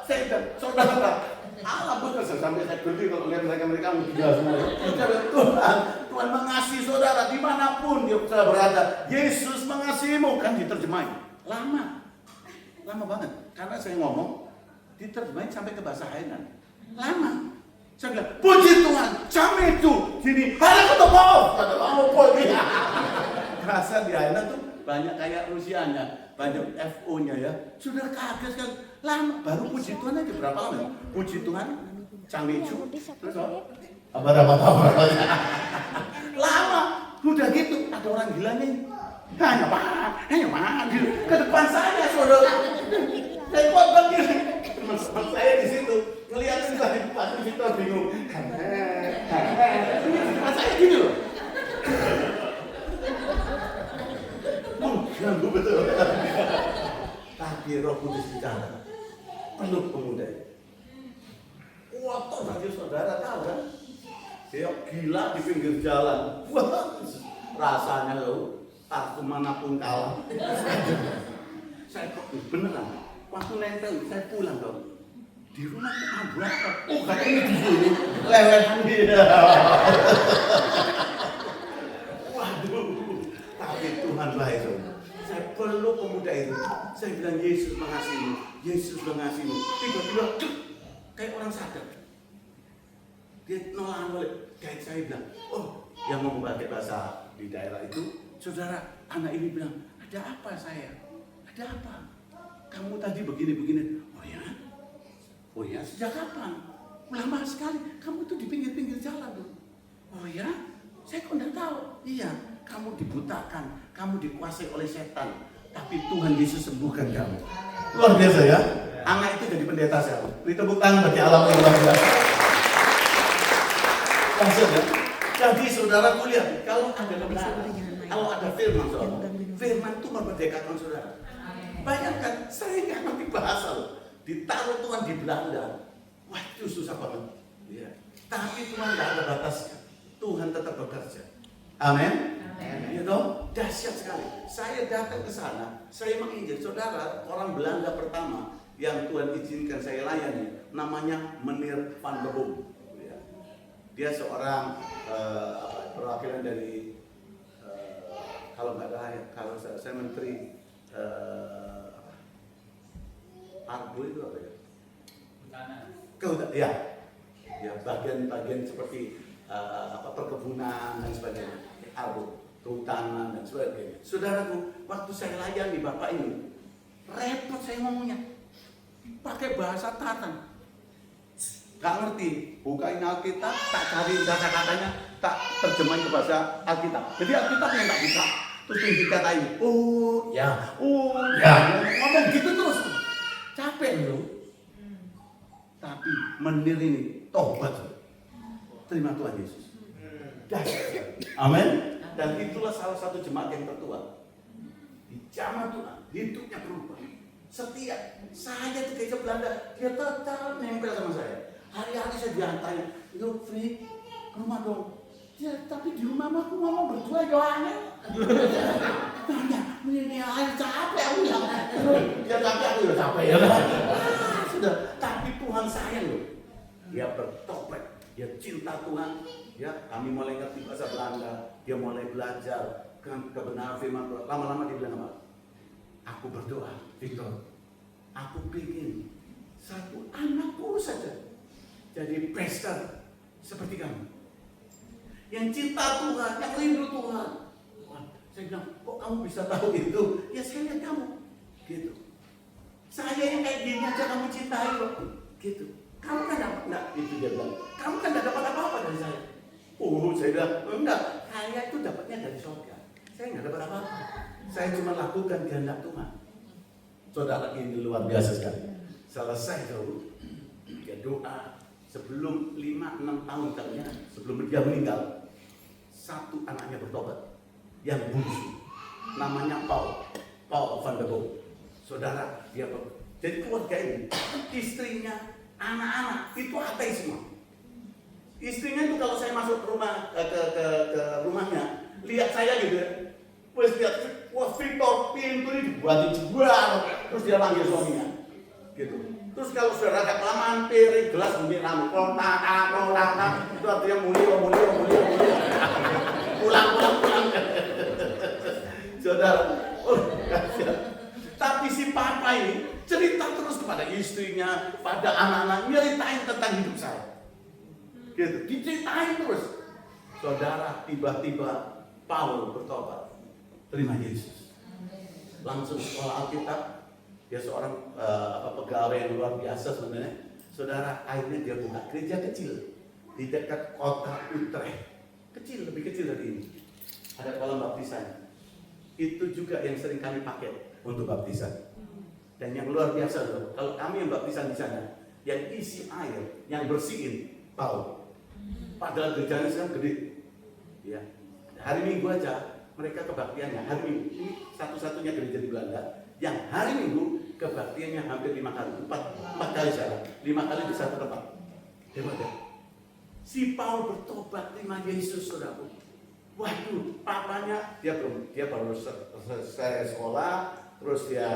saya bilang, saudara, Allah betul sampai saya gede kalau lihat mereka gila semua. Tuhan mengasihi saudara dimanapun dia berada. Yesus mengasihimu, kan diterjemahin. Lama banget. Karena saya ngomong, diterjemahin sampai ke bahasa Hainan. Lama. Saya bilang, puji Tuhan, jam itu, sini, ada ketemu. Kata apa dia? Rasa di Hainan tuh banyak kayak Rusianya, banyak FO-nya ya. Sudah kaget sekali. Lama, baru puji Tuhan aja berapa lama? Puji Tuhan, Cangmeju, terus apa? Lama, udah gitu, ada orang gila nih. Hanya pak, gitu. Ke depan saya, saudara. Saya kuat banget. Teman-teman saya di situ ngeliatin lagi pasti kita bingung. Teman saya gini loh. Ganggu betul. Tapi Roh Kudus bicara, peluk pemuda. Kotor bagi saudara tahu kan? Dia gila di pinggir jalan. Wah, rasanya loh, tak kemanapun kalah. Saya kok beneran. Waktu nempel, saya pulang dong. Di rumah tuh abu apa? Oh, katanya di sini. Lewehan dia. Waduh, tapi Tuhan baik dong. Saya peluk pemuda itu. Saya bilang Yesus mengasihimu, Yesus mengasihimu. Tiba-tiba kayak orang sadar. Dia nolak. Kayak saya bilang, oh, yang mau pakai bahasa di daerah itu, saudara, anak ini bilang, ada apa saya? Ada apa? Kamu tadi begini-begini. Oh ya, sejak kapan? Lama sekali. Kamu tuh di pinggir-pinggir jalan tuh. Oh ya, saya kok enggak tahu. Iya, kamu dibutakan, kamu dikuasai oleh setan. Tapi Tuhan Yesus sembuhkan kamu. Luar biasa ya. Anak itu jadi pendeta saya. Beri tepuk tangan bagi alam yang luar biasa. Maksud ya. Jadi saudara kuliah, kalau ada kebenaran, kalau ada firman, firman itu memerdekakan saudara. Bayangkan, saya nggak ngerti bahasa loh. Ditaruh Tuhan di Belanda. Wah, itu susah banget. Ya. Tapi Tuhan nggak ada batasnya. Tuhan tetap bekerja. Amin. You know, dahsyat sekali. Saya datang ke sana, saya menginjil saudara, orang Belanda pertama yang Tuhan izinkan saya layani, namanya Meneer van der Boom. Ya. Dia seorang perwakilan dari kalau nggak ada, kalau saya menteri Argo itu apa ya? Kehutanan. Ya. Ya, bagian-bagian seperti perkebunan dan sebagainya. Argo, kehutanan dan sebagainya. Saudaraku, waktu saya layani Bapak ini, repot saya ngomongnya. Pakai bahasa Tatar. Gak ngerti, bukain Alkitab, tak cari kata-katanya, tak terjemahin ke bahasa Alkitab. Jadi Alkitabnya tak bisa. Terus dikatain, oh ya, ngomong gitu terus. Capek loh. Tapi Meneer ini tobat. Terima Tuhan Yesus. Amin. Dan itulah salah satu jemaat yang tertua. Di zaman Tuhan, hidupnya berubah. Setiap saya ke gereja Belanda, dia tetap nempel sama saya. Hari-hari saya diantaranya, yuk Fri, ke rumah dong. Ya, tapi di rumah aku mama berdua doanya. Tanya, ini air capek aku ya. Ya capek aku ya capek ya. Sudah, tapi Tuhan sayang loh. Dia bertobat, dia cinta Tuhan. Ya, kami mulai ngerti bahasa Belanda, dia mulai belajar kebenaran firman Tuhan. Lama-lama dia bilang apa? Aku berdoa, Victor. Aku ingin satu anakku saja jadi pastor seperti kamu. Yang cinta Tuhan, yang rindu Tuhan. Wah, saya bilang, kok kamu bisa tahu itu? Ya saya lihat kamu. Gitu. Saya yang kayak gini aja kamu cintai loh. Gitu. Kamu kan enggak, itu dia bilang. Kamu kan enggak dapat apa-apa dari saya. Oh, saya bilang, enggak. Saya itu dapatnya dari surga. Saya enggak dapat apa-apa. Saya cuma lakukan kehendak Tuhan. Saudara ini luar biasa sekali. Selesai dulu. Dia doa. Sebelum 5-6 tahun katanya, sebelum dia meninggal, satu anaknya bertobat. yang bungsu. Namanya Paul van der Boom. Saudara, dia jadi keluarga ini, istrinya, anak-anak itu ateis semua. Istrinya itu kalau saya masuk ke rumah ke rumahnya, lihat saya gitu ya. Wes lihat, wah Victor pintu ini dibuatin jebar, terus dia panggil suaminya, gitu. Terus kalau saudara agak kelamaan, piring gelas bunyi rame, kolak, itu artinya mulio. Pulang. Saudara, tapi si papa ini cerita terus kepada istrinya, pada anak-anak, nyeritain tentang hidup saya. Gitu, diceritain terus. Saudara, tiba-tiba Paul bertobat, terima Yesus. Langsung sekolah Alkitab, dia seorang pegawai yang luar biasa sebenarnya. Saudara, akhirnya dia buka gereja kecil di dekat kota Utrecht. Kecil, lebih kecil dari ini. Ada kolam baptisan. Itu juga yang sering kami pakai untuk baptisan. Dan yang luar biasa loh, kalau kami yang baptisan di sana, yang isi air, yang bersihin Paul. Padahal gerejanya sekarang gede. Ya. Hari Minggu aja mereka kebaktiannya. Hari Minggu ini satu-satunya gereja di Belanda yang hari Minggu kebaktiannya hampir 5 kali, 4 kali salah, 5 kali di satu tempat. Hebat ya. Si Paul bertobat, terima Yesus, saudaraku. Waduh, papanya dia baru selesai sekolah, terus dia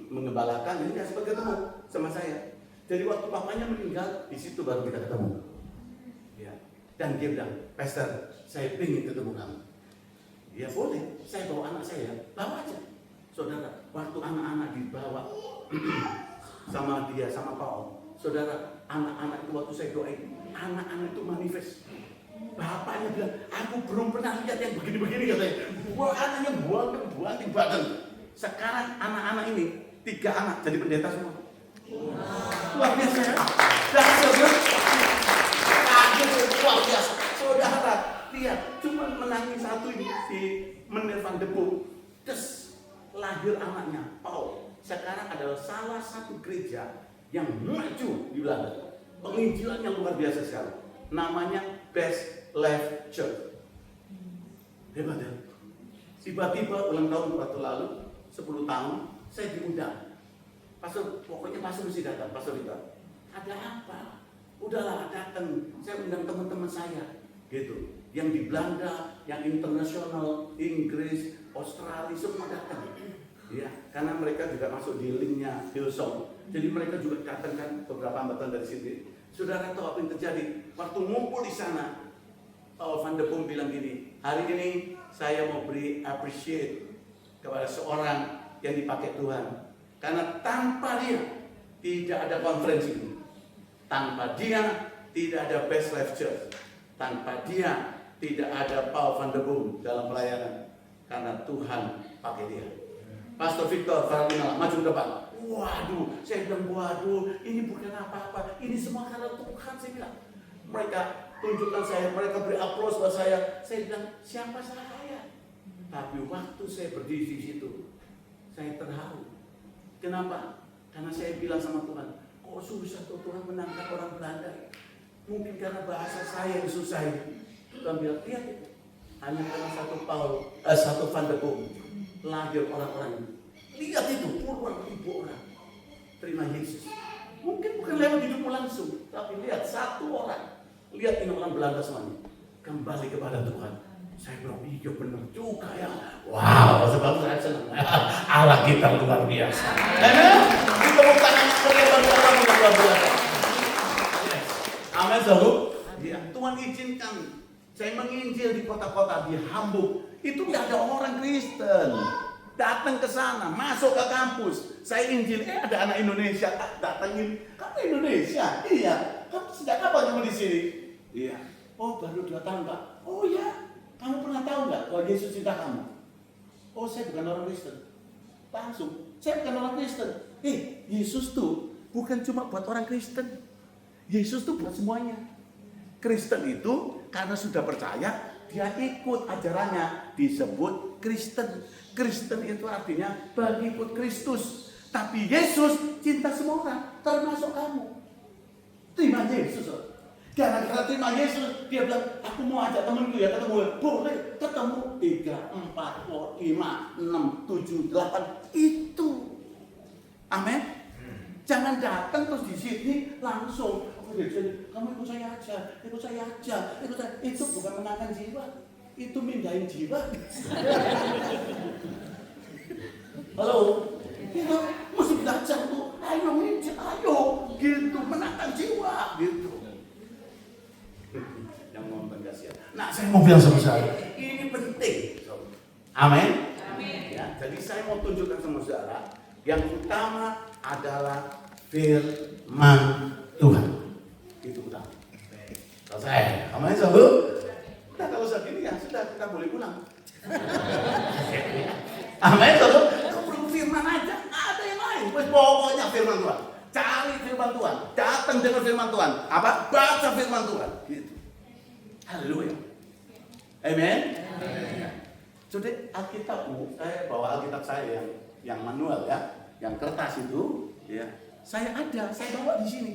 mengembalakan, jadi dia sempat ketemu sama saya. Jadi waktu papanya meninggal, di situ baru kita ketemu. Ya. Dan dia bilang, Pastor, saya ingin ketemu kamu. Ya boleh, saya bawa anak saya, bawa aja. Saudara, waktu anak-anak dibawa sama dia, sama Paul, saudara, anak-anak itu waktu saya doain, anak-anak itu manifest. Bapaknya bilang, aku belum pernah lihat yang begini-begini katanya. Wah, anaknya buang badan. Sekarang anak-anak ini 3 anak jadi pendeta semua. Luar biasa ya. Luar biasa. Saudara, lihat, cuma menangis satu ini si Meneer van der Boom. Terus lahir anaknya Paul. Sekarang adalah salah satu gereja yang maju di Belanda. Penginjilannya luar biasa sekali. Namanya Best Life Church. Hebat ya. Tiba-tiba ulang tahun waktu lalu 10 tahun saya diundang. Pastor, pokoknya pastor mesti datang. Pastor Rita, ada apa? Udahlah datang. Saya undang teman-teman saya, gitu. Yang di Belanda, yang internasional, Inggris, Australia semua datang. Ya, karena mereka juga masuk di linknya Hillsong. Jadi mereka juga datangkan beberapa hambatan dari sini. Saudara tahu apa yang terjadi? Waktu ngumpul di sana, Paul van der Boom bilang gini, hari ini saya mau beri appreciate kepada seorang yang dipakai Tuhan. Karena tanpa dia tidak ada konferensi ini. Tanpa dia tidak ada Best Life Church. Tanpa dia tidak ada Paul van der Boom dalam pelayanan. Karena Tuhan pakai dia. Pastor Victor Ferdinand maju ke depan. Waduh, saya bilang waduh, ini bukan apa-apa. Ini semua karena Tuhan, saya bilang. Mereka tunjukkan saya, mereka beri aplaus buat saya. Saya bilang, siapa saya? Tapi waktu saya berdiri di situ, saya terharu. Kenapa? Karena saya bilang sama Tuhan, kok susah tuh Tuhan menangkap orang Belanda? Mungkin karena bahasa saya yang susah ini. Tuhan bilang, lihat itu. Hanya karena satu van der Boom lahir orang-orang ini. Lihat itu, puluhan ribu orang terima Yesus. Mungkin bukan lewat hidupmu langsung, tapi lihat satu orang. Lihat ini orang Belanda semuanya kembali kepada Tuhan. Saya bilang, iya benar juga ya. Wow, sebab saya senang. Allah kita luar biasa. Kita bukan hanya meriah orang yang luar biasa. Amin, saudara. Ya, Tuhan izinkan saya menginjil di kota-kota di Hamburg. Itu tidak ada orang Kristen. Datang ke sana, masuk ke kampus. Saya injil, ada anak Indonesia. Datangin, kamu Indonesia? Iya. Kamu sejak kapan kamu di sini? Iya. Oh, baru 2 tahun, Pak. Oh ya. Kamu pernah tahu nggak kalau Yesus cinta kamu? Oh, saya bukan orang Kristen. Langsung, saya bukan orang Kristen. Yesus tuh bukan cuma buat orang Kristen. Yesus tuh buat semuanya. Kristen itu karena sudah percaya, dia ikut ajarannya, disebut Kristen. Kristen itu artinya pengikut Kristus. Tapi Yesus cinta semua orang, termasuk kamu. Terima Yesus. Gara-gara terima Yesus, dia bilang, aku mau ajak temanku ya ketemu. Boleh, ketemu 3, 4, 5, 6, 7, 8. Itu. Amin. Jangan datang terus di sini langsung. Kamu ikut saya aja, ikut saya aja, ikut saya. Itu bukan menangkan jiwa, itu mindahin jiwa. Halo, kita mesti belajar tuh. Ayo minta, ayo, gitu menangkan jiwa, gitu. Yang nonton kasihan. Nah, saya mau bilang sama saya, ini penting. Amin. Ya, jadi saya mau tunjukkan sama saudara, yang utama adalah firman Tuhan. Itu utama. Selesai. Amin, saudara. Nah, kalau saat ini ya sudah, kita boleh pulang. Amin, saudara. Perlu firman aja, ada yang lain. Pokoknya firman Tuhan. Cari firman Tuhan, datang dengan firman Tuhan. Apa? Baca firman Tuhan. Gitu. Haleluya. Amen. Jadi Alkitabmu, saya bawa Alkitab saya yang manual ya, yang kertas itu, ya. Saya bawa di sini.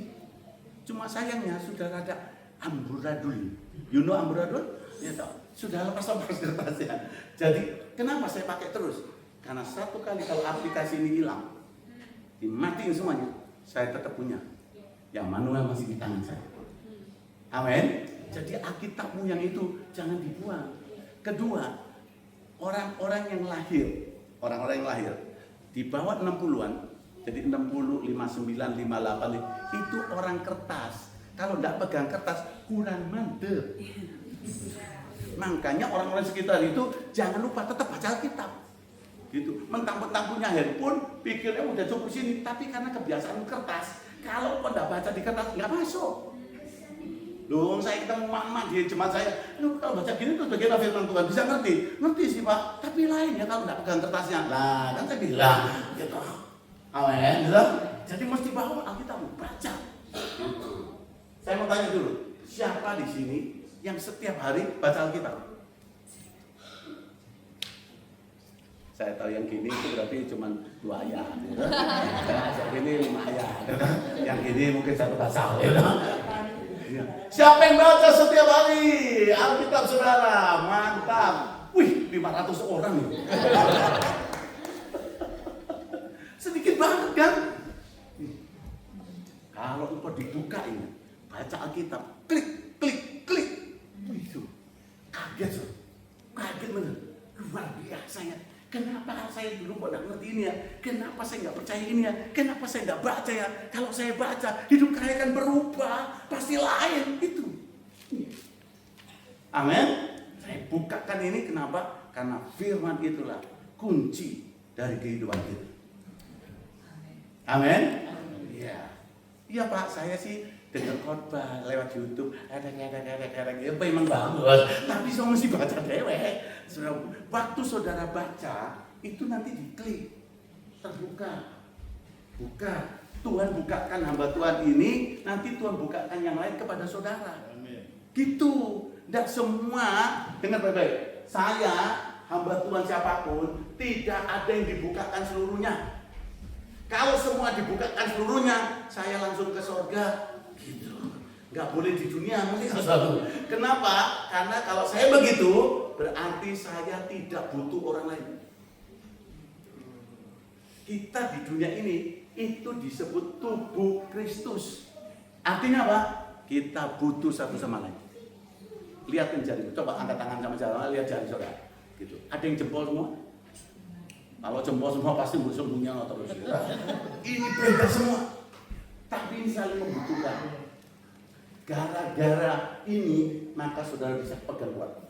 Cuma sayangnya sudah ada amburadul. You know amburadul? Ya tahu. Sudah lepas-lepas kertasnya. Jadi kenapa saya pakai terus? Karena satu kali kalau aplikasi ini hilang, dimatiin semuanya, saya tetap punya. Yang manual masih di tangan saya. Amin. Jadi Alkitabmu yang itu jangan dibuang. Kedua, orang-orang yang lahir di bawah 60-an, jadi 60, 59, 58 itu orang kertas. Kalau tidak pegang kertas kurang mantep. Makanya orang-orang sekitar itu jangan lupa tetap baca Alkitab. Gitu. Mentang-mentang punya handphone, pikirnya udah cukup sini, tapi karena kebiasaan kertas, kalau kau tidak baca di kertas nggak masuk. Loh, saya ketemu mama di jemaat saya, lu kalau baca gini tuh bagaimana firman Tuhan, bisa ngerti sih Pak, tapi lain ya kalau nggak pegang kertasnya. Lah, kan saya bilang, gitu. Amin, gitu. Jadi mesti bawa Alkitab, baca. Saya mau tanya dulu, siapa di sini yang setiap hari baca Alkitab? Saya tahu yang gini itu berarti cuma 2 ayat. Gitu. Yang gini 5 ayat. Gitu. Yang gini mungkin 1 pasal. Gitu. Siapa yang baca setiap hari Alkitab saudara? Mantap. Wih, 500 orang nih. Sedikit banget kan? Kalau engkau dibuka ini, baca Alkitab, klik. Itu kaget, so. Kaget bener. Luar biasa ya. Kenapa saya dulu kok tidak ngerti ini ya? Kenapa saya nggak percaya ini ya? Kenapa saya nggak baca ya? Kalau saya baca, hidup saya akan berubah, pasti lain itu. Amin. Saya bukakan ini kenapa? Karena firman itulah kunci dari kehidupan kita. Amin. Iya. Iya Pak, saya sih dengar khotbah lewat YouTube, ada ya memang bagus, tapi saya mesti baca dewek. Waktu saudara baca, itu nanti diklik, terbuka, buka. Tuhan bukakan hamba Tuhan ini, nanti Tuhan bukakan yang lain kepada saudara. Amin. Gitu, tidak semua, dengar baik-baik. Saya hamba Tuhan siapapun, tidak ada yang dibukakan seluruhnya. Kalau semua dibukakan seluruhnya, saya langsung ke surga. Gitu. Nggak boleh di dunia, mesti selalu. Kenapa? Karena kalau saya begitu, berarti saya tidak butuh orang lain. Kita di dunia ini itu disebut tubuh Kristus. Artinya apa? Kita butuh satu sama lain. Lihat jari, coba angkat tangan sama jari, lihat jari saudara. Gitu. Ada yang jempol semua? Kalau jempol semua pasti sembunyian terus. Ini beda semua. Tapi ini saling membutuhkan. Gara-gara ini maka saudara bisa pegang kuat.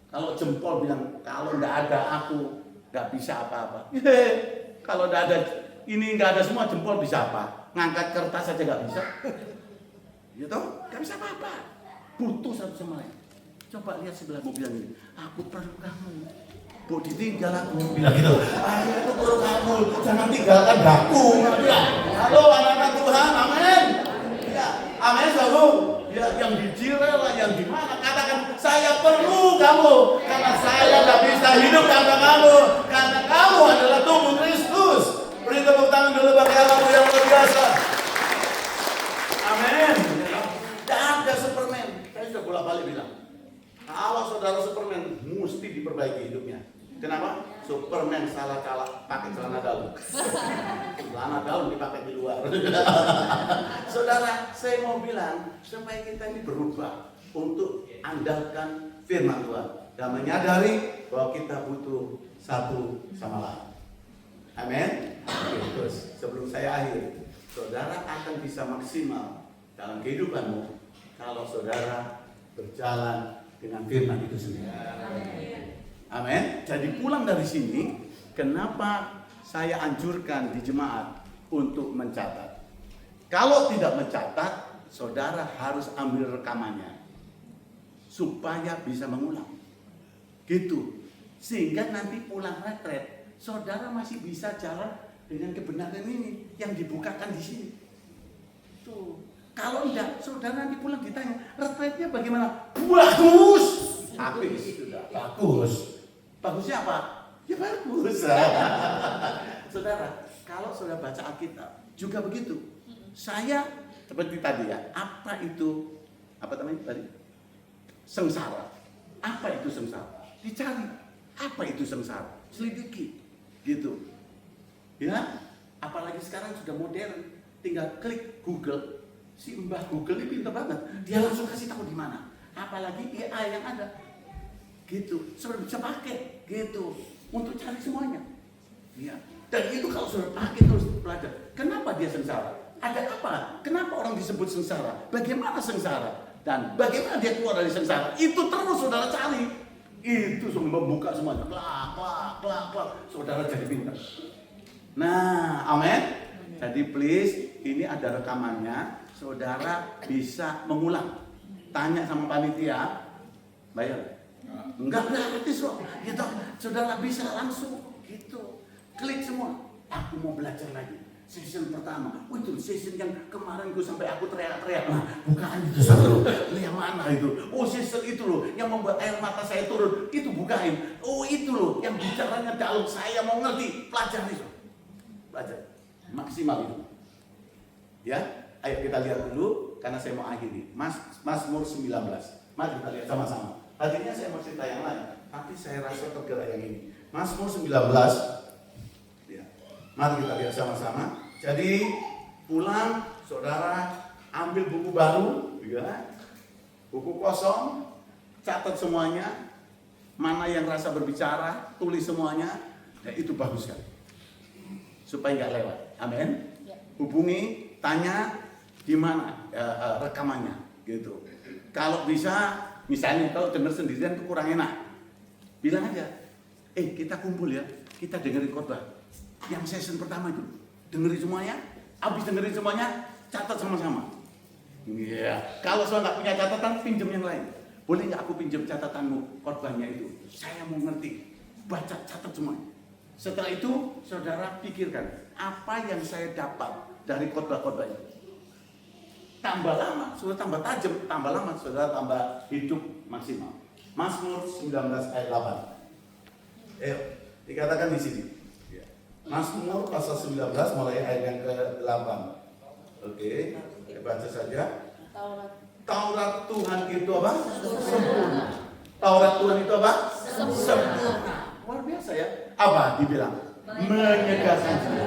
Kalau jempol bilang kalau tidak ada aku nggak bisa apa-apa. Kalau tidak ada ini nggak ada semua jempol bisa apa? Ngangkat kertas saja nggak bisa. Gitu? Nggak bisa apa-apa. Butuh satu sama lain. Coba lihat sebelahmu bilang ini. Aku perlu kamu. Mau ditinggal aku bilang gitu. Aku perlu kamu. Jangan tinggalkan aku. Halo anak-anak Tuhan, amin. Ya, amin selalu. Ya, yang di Jireh lah, yang di mana katakan saya perlu kamu karena saya tidak bisa hidup tanpa kamu. Karena kamu adalah tubuh Kristus. Beri tepuk tangan dulu bagi Allah yang luar biasa. Amin. Kenapa? Superman salah pakai celana daun. Celana daun dipakai di luar. Saudara, saya mau bilang supaya kita ini berubah untuk andalkan firman Tuhan dan menyadari bahwa kita butuh satu sama lain. Amin. Terus sebelum saya akhir, saudara akan bisa maksimal dalam kehidupanmu kalau saudara berjalan dengan firman itu sendiri. Amin. Jadi pulang dari sini, kenapa saya anjurkan di jemaat untuk mencatat? Kalau tidak mencatat, saudara harus ambil rekamannya supaya bisa mengulang. Gitu. Sehingga nanti pulang retret, saudara masih bisa jalan dengan kebenaran ini yang dibukakan di sini. Tuh. Kalau enggak, saudara nanti pulang ditanya, retretnya bagaimana? Bagus. Habis sudah. Bagus. Bagusnya apa? Ya bagus. Saudara, kalau saudara baca Alkitab juga begitu. Saya seperti tadi ya, apa itu tadi? Sengsara. Apa itu sengsara? Dicari. Apa itu sengsara? Selidiki. Gitu. Ya, apalagi sekarang sudah modern. Tinggal klik Google. Si Mbah Google ini pintar banget. Dia langsung kasih tahu di mana. Apalagi AI yang ada. Gitu, sudah bisa pakai gitu untuk cari semuanya. Ya. Dan itu kalau sudah pakai terus belajar. Kenapa dia sengsara? Ada apa? Kenapa orang disebut sengsara? Bagaimana sengsara? Dan bagaimana dia keluar dari sengsara? Itu terus saudara cari. Itu sudah membuka semuanya. Klak. Saudara jadi pintar. Nah, amin. Jadi please, ini ada rekamannya. Saudara bisa mengulang. Tanya sama panitia, bayar. Enggak gratis loh, gitu. Saudara bisa langsung, gitu. Klik semua. Aku mau belajar lagi. Season pertama. Itu season yang kemarin gue sampai aku teriak-teriak. Nah, bukaan itu satu. Yang mana itu? Oh, season itu loh, yang membuat air mata saya turun. Itu bukain. Oh, itu loh, yang bicaranya dalam saya mau ngerti. Pelajari itu. Belajar. Maksimal itu. Ya, ayo kita lihat dulu karena saya mau akhiri. Mazmur 19. Mari kita lihat sama-sama. Tadinya saya mau cerita yang lain, tapi saya rasa tergerak yang ini. Mazmur 19. Ya. Mari kita lihat sama-sama. Jadi pulang, saudara ambil buku baru, ya. Buku kosong, catat semuanya. Mana yang rasa berbicara, tulis semuanya. Ya, itu bagus sekali. Supaya nggak lewat. Amin. Hubungi, tanya di mana rekamannya, gitu. Kalau bisa. Misalnya kalau dengar sendirian itu kurang enak, bilang aja, kita kumpul ya, kita dengerin khotbah. Yang season pertama itu, dengerin semuanya, habis dengerin semuanya, catat sama-sama. Iya. Kalau saya nggak punya catatan, pinjam yang lain. Boleh nggak aku pinjam catatanmu khotbahnya itu? Saya mau ngerti, baca, catat semua. Setelah itu, saudara pikirkan apa yang saya dapat dari khotbah-khotbah itu. Tambah lama, sudah tambah tajam, tambah lama, saudara tambah hidup maksimal. Mazmur 19 ayat 8. Dikatakan di sini. Mazmur pasal 19 mulai ayat yang ke-8. Oke, baca saja. Taurat Tuhan itu apa? Sempurna. Taurat Tuhan itu apa? Sempurna. Luar biasa ya. Apa dibilang? Menyegarkan jiwa.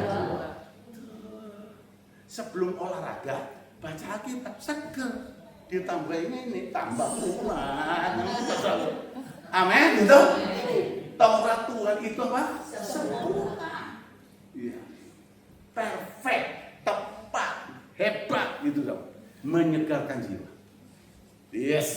Sebelum olahraga, baca Alkitab seger, ditambahin ini tambah kuman. Amin, gitu. Taurat Tuhan itu apa? Sempurna. Iya. Perfect, tepat, hebat gitu dong. Menyegarkan jiwa. Yes.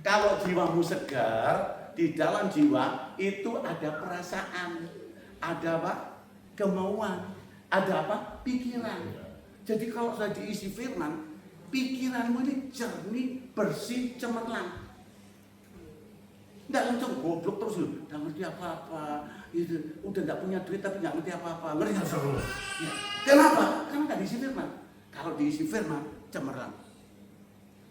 Kalau jiwamu segar, di dalam jiwa itu ada perasaan, ada apa? Kemauan, ada apa? Pikiran. Jadi kalau sudah diisi firman, pikiranmu ini jernih, bersih, cemerlang. Nggak langsung goblok terus, nggak ngerti apa-apa. Gitu. Udah nggak punya duit tapi nggak ngerti apa-apa. Ngerti nggak saudara? Ya. Kenapa? Karena nggak diisi firman. Kalau diisi firman, cemerlang.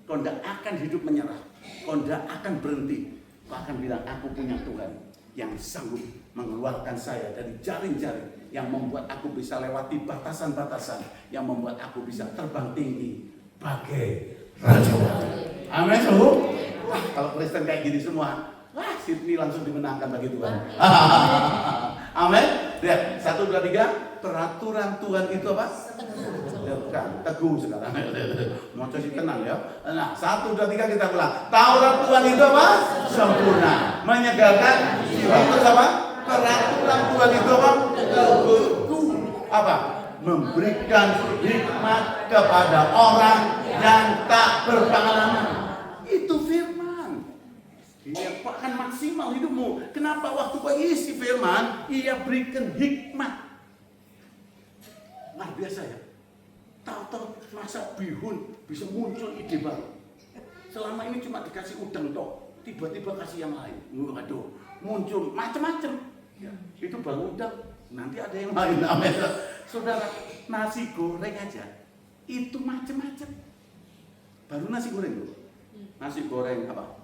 Kau nggak akan hidup menyerah. Kau nggak akan berhenti. Kau akan bilang, aku punya Tuhan yang sanggup mengeluarkan saya dari jaring-jaring, yang membuat aku bisa lewati batasan-batasan, yang membuat aku bisa terbang tinggi bagai raja. Amin, saudara. Wah, kalau Kristen kayak gini semua, wah, Sydney langsung dimenangkan bagi Tuhan. Amin. Lihat, 1, 2, 3. Peraturan Tuhan itu apa? Teguh sekarang. Mau sih tenang ya. Nah, 1, 2, 3 kita ulang. Taurat Tuhan itu apa? Sempurna, menyegarkan jiwa. Terus apa? Peraturan Tuhan itu apa? Teguh. Apa? Memberikan hikmat kepada orang yang tak berpengalaman. Itu firman. Ia akan maksimal hidupmu. Kenapa waktu kau isi firman, ia berikan hikmat. Luar biasa ya. Tahu-tahu masa bihun bisa muncul ide baru. Selama ini cuma dikasih udang toh, tiba-tiba kasih yang lain. Waduh, muncul macam-macam. Ya, itu baru udang. Nanti ada yang lain. Amin. Saudara, nasi goreng aja itu macam-macam. Baru nasi goreng dulu. Nasi goreng apa?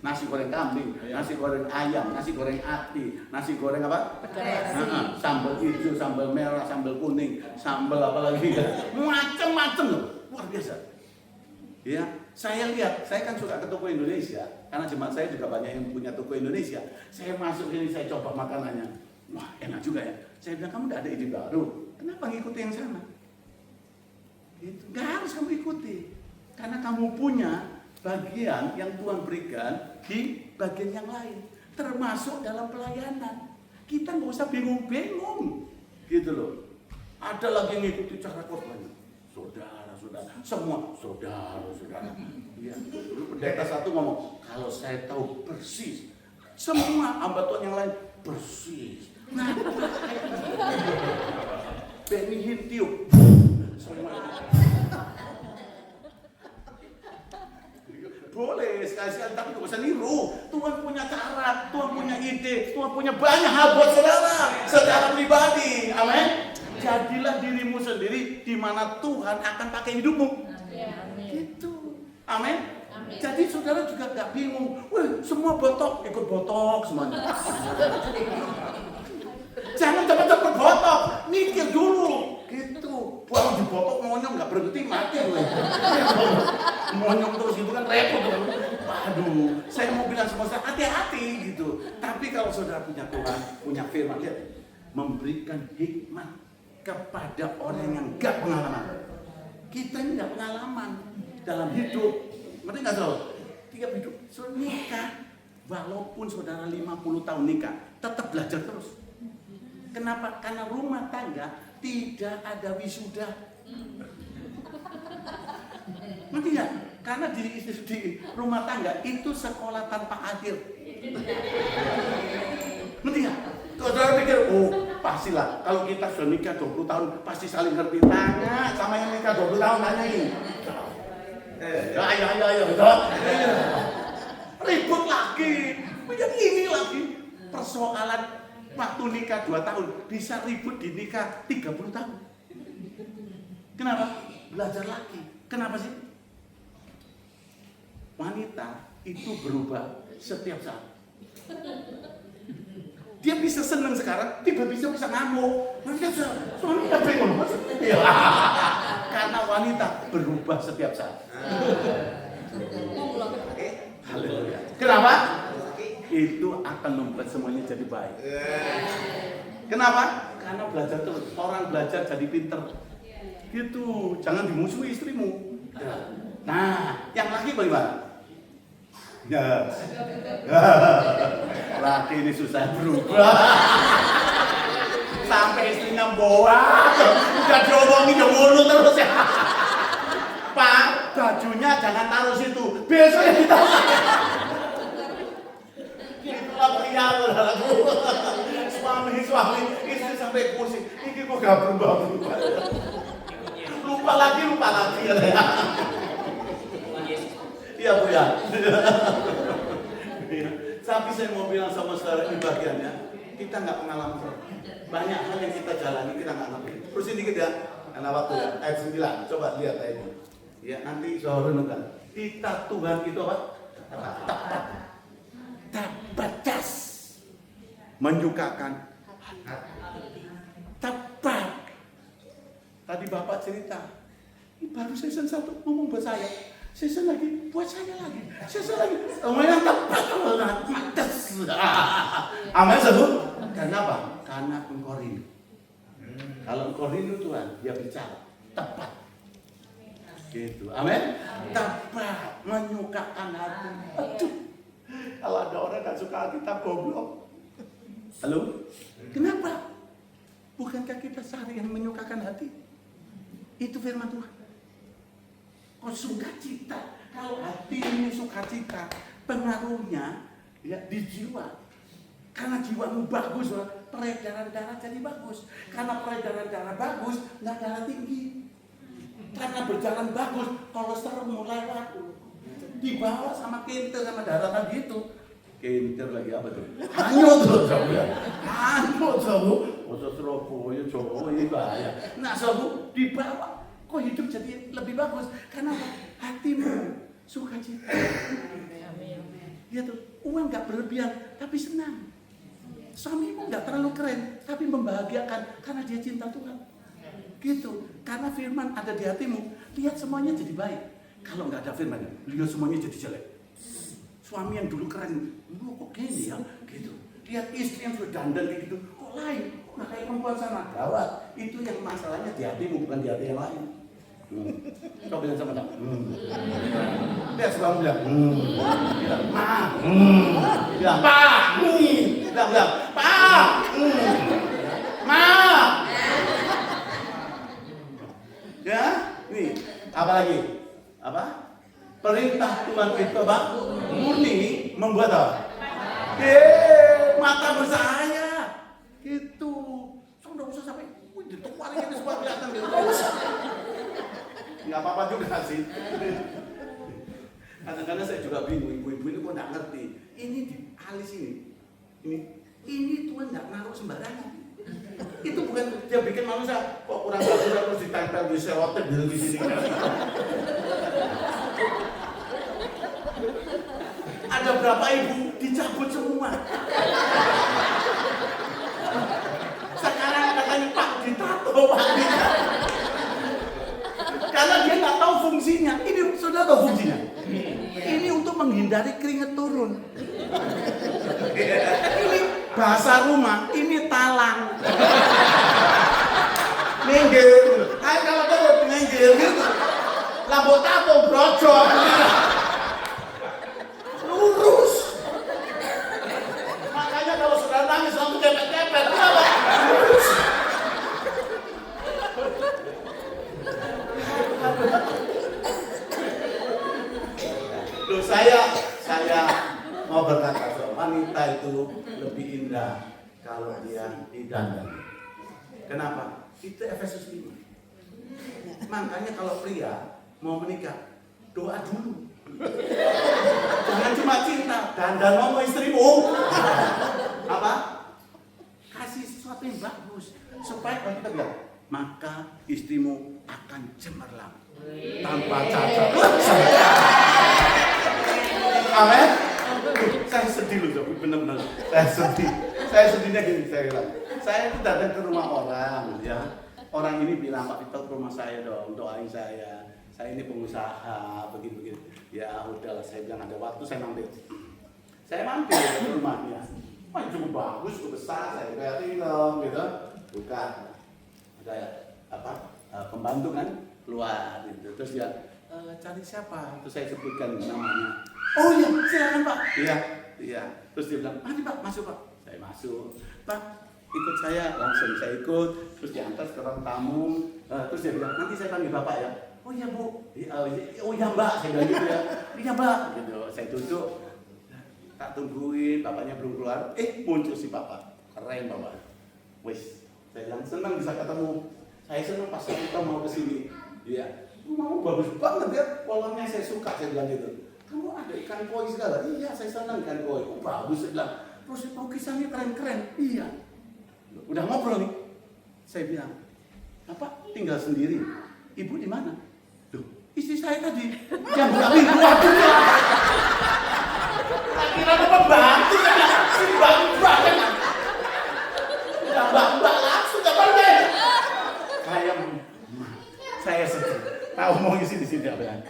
Nasi goreng kambing, nasi goreng ayam, nasi goreng ati, nasi goreng apa? Sambal hijau, sambal merah, sambal kuning, sambal apa lagi ya? Macam-macam loh, luar biasa. Ya, saya lihat, saya kan suka ke toko Indonesia, karena jemaat saya juga banyak yang punya toko Indonesia. Saya masuk sini, saya coba makanannya, wah enak juga ya. Saya bilang, kamu tidak ada ide baru, kenapa ngikuti yang sana? Gitu. Gak harus kamu ikuti, karena kamu punya bagian yang Tuhan berikan di bagian yang lain, termasuk dalam pelayanan. Kita nggak usah bingung-bingung, gitu loh. Ada lagi yang ngikuti cara khotbahnya, saudara-saudara, semua saudara-saudara. Ya, dulu pendeta satu ngomong, kalau saya tahu persis, semua hamba Tuhan yang lain persis. Nah, Benny Hintiuk, semua. Boleh sekali-sekali, tapi gak usah niru. Tuhan punya cara, Tuhan punya ide, Tuhan punya banyak hal buat saudara secara pribadi. Amin. Jadilah dirimu sendiri di mana Tuhan akan pakai hidupmu. Gitu. Amin. Jadi saudara juga gak bingung. Wih, semua botok, ikut botok semuanya. Jangan cepat-cepat botok, mikir dulu. Gitu. Baru dibotok monyong nggak berhenti mati loh. Monyong terus itu kan repot. Aduh, saya mau bilang sama saudara hati-hati gitu. Tapi kalau saudara punya Tuhan, punya firman, lihat, memberikan hikmat kepada orang yang nggak pengalaman. Kita ini nggak pengalaman dalam hidup. Ngerti nggak saudara? Tiap hidup, saudara nikah, walaupun saudara 50 tahun nikah, tetap belajar terus. Kenapa? Karena rumah tangga tidak ada wisuda. Ngerti nggak? Karena di rumah tangga itu sekolah tanpa akhir. Ngerti nggak? Saudara pikir, oh pastilah kalau kita sudah nikah 20 tahun pasti saling ngerti. Tanya sama yang nikah 20 tahun, tanyain. Ayo. Ribut lagi. Menjadi ini lagi. Persoalan waktu nikah 2 tahun bisa ribut di nikah 30 tahun. Kenapa? Belajar lagi. Kenapa sih? Wanita itu berubah setiap saat. Dia bisa senang sekarang, tiba-tiba bisa ngamuk. Suami nggak bingung. Karena wanita berubah setiap saat. Haleluya. Kenapa? Itu akan membuat semuanya jadi baik. Kenapa? Karena belajar terus. Orang belajar jadi pinter. Gitu. Jangan dimusuhi istrimu. Nah, yang laki bagaimana? Ya. Laki ini susah berubah. Sampai istrinya bawa, udah diomongin mulu terus ya. Pak, bajunya jangan taruh situ. Besoknya ditaruh. Itulah pria lagu. Suami, istri sampai kursi. Ini kok gak berubah. Lupa lagi ya. Iya Bu ya. Tapi saya mau bilang sama saudara ini bagiannya, kita nggak pengalaman. Banyak hal yang kita jalani kita nggak ngerti. Terusin dikit ya, karena waktu ya. Ayat 9, coba lihat ayatnya. Ya nanti saudara renungkan. Kita Tuhan itu apa? Tepat, menyukakan, tepat. Tadi Bapak cerita, ini baru season 1 ngomong buat saya Season lagi, buat saya lagi. Season lagi, yang tepat. Amin, saudara. Karena apa? Karena engkau rindu. Kalau engkau rindu Tuhan, dia bicara tepat. Gitu, amin. Tepat, menyukakan hati. Aduh, kalau ada orang gak suka kita goblok. Halo? Kenapa? Bukankah kita seharian menyukakan hati? Itu firman Tuhan. Kau sukacita. Kalau hati ini sukacita, pengaruhnya ya di jiwa. Karena jiwamu bagus, peredaran darah jadi bagus. Karena peredaran darah bagus, nggak darah tinggi. Karena berjalan bagus, kolesterol mulai lewat. Dibawa sama kinter sama darah tadi itu. Kinter lagi apa tuh? Hanyut loh, sabu ya. Hanyut sabu. Masa Surabaya, Jawa ini bahaya. Nah sabu dibawa. Kok hidup jadi lebih bagus? Karena hatimu sukacita. Ya tuh, uang nggak berlebihan, tapi senang. Suamimu nggak terlalu keren, tapi membahagiakan karena dia cinta Tuhan. Gitu, karena firman ada di hatimu, lihat semuanya jadi baik. Kalau nggak ada firman, lihat semuanya jadi jelek. Suami yang dulu keren, kok gini ya? Gitu. Lihat istri yang sudah dandan kayak gitu, kok lain? Nah kayak perempuan sana, gawat. Itu yang masalahnya di hatimu, bukan di hati yang lain. Kau bilang sama tak? Lihat sebelum bilang, bilang, ma, bilang, pak, bilang, pak, ma. Ya, nih, apa lagi? Apa? Perintah Tuhan itu apa? Murni membuat apa? Mata bersaya. Gitu. Sudah usah sampai, dituarin itu semua kelihatan gitu. Nggak usah. Nggak apa-apa juga sih. Kadang-kadang saya juga bingung, ibu-ibu ini kok nggak ngerti. Ini di alis ini Tuhan nggak naruh sembarangan. Itu bukan dia bikin manusia kok kurang bagus terus ditempel di selotip di sini. Ada berapa ibu dicabut semua. Sekarang katanya Pak ditato Pak. Karena dia nggak tahu fungsinya. Ini sudah tahu fungsinya. Ini untuk menghindari keringat turun. Ini bahasa rumah, ini talang. Minggir. Ayo kalau turun minggir gitu. Lambok tato brojol. Lurus. Makanya kalau sudah nangis langsung kepet-kepet. Kenapa? Lurus. Loh saya mau berkata soal wanita itu lebih indah kalau dia didandan. Kenapa? Itu Efesus 5. Makanya kalau pria mau menikah, doa dulu. Jangan cuma cinta, dandan mau istrimu. Apa? Kasih sesuatu yang bagus supaya kalau kita bilang, maka istrimu akan cemerlang tanpa cacat. Amin. Saya sedih loh, benar-benar. Saya sedihnya gini, saya bilang. Saya itu datang ke rumah orang, ya. Orang ini bilang, Pak Victor ke rumah saya dong, doain saya. Saya ini pengusaha, begini-begini. Ya udahlah, saya bilang ada waktu saya mampir. Saya mampir ke rumahnya. Wah cukup bagus, cukup besar, saya kayak film gitu. Bukan. Ada apa? Pembantu kan keluar gitu. Terus dia cari siapa? Terus saya sebutkan namanya. Oh iya, silakan Pak. Iya. Terus dia bilang, mari Pak, masuk Pak. Saya masuk. Pak, ikut saya. Langsung saya ikut. Terus diantar ke ruang tamu. Terus dia bilang, nanti saya panggil Bapak ya. Oh iya Bu. Oh iya Mbak, saya bilang gitu ya. Iya Mbak. Gitu. Saya duduk. Tak tungguin, bapaknya belum keluar. Muncul si Bapak. Keren Bapak. Wis, saya bilang senang bisa ketemu. Saya senang pas kita mau kesini. Iya. Mau bagus banget ya. Polanya saya suka, saya bilang gitu. Kamu ada ikan koi segala? Iya, saya senang ikan koi. Oh, bagus, saya bilang. Terus lukisannya keren-keren. Iya. Udah ngobrol nih. Saya bilang, Bapak tinggal sendiri. Ibu di mana? Loh, istri saya tadi. Yang buka pintu. Waduh ya. Kira apa pembantu kan? Si mbak-mbak kan? Udah mbak-mbak langsung gak pandai. Saya sedih. Tahu mau isi di sini apa?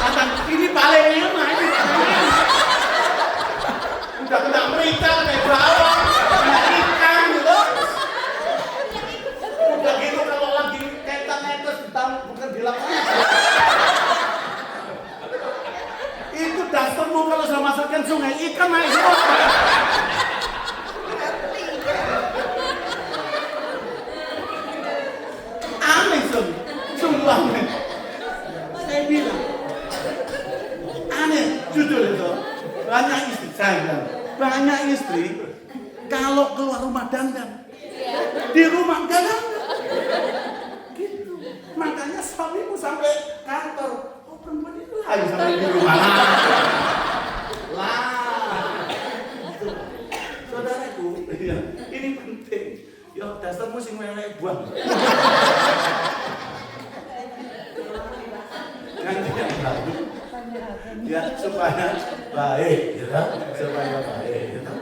Kata, ini paling enak, ini paling enak. Udah kena merica, kayak bawang, kena ikan gitu. Udah gitu kalau lagi ketan netes, bukan bilang itu dasarmu kalau sudah masukkan sungai, ikan naik semua. Aneh sumpah. Saya bilang aneh, jujur itu. Banyak istri, saya bilang, banyak istri kalau keluar rumah dandan, di rumah enggak dandan. Gitu. Makanya suamimu sampai kantor, oh perempuan itu lagi sampai di rumah. Lah. Saudaraku, ini penting. Yo, dasarmu sing melek buang. Ya supaya baik, gitu. Supaya baik, gitu.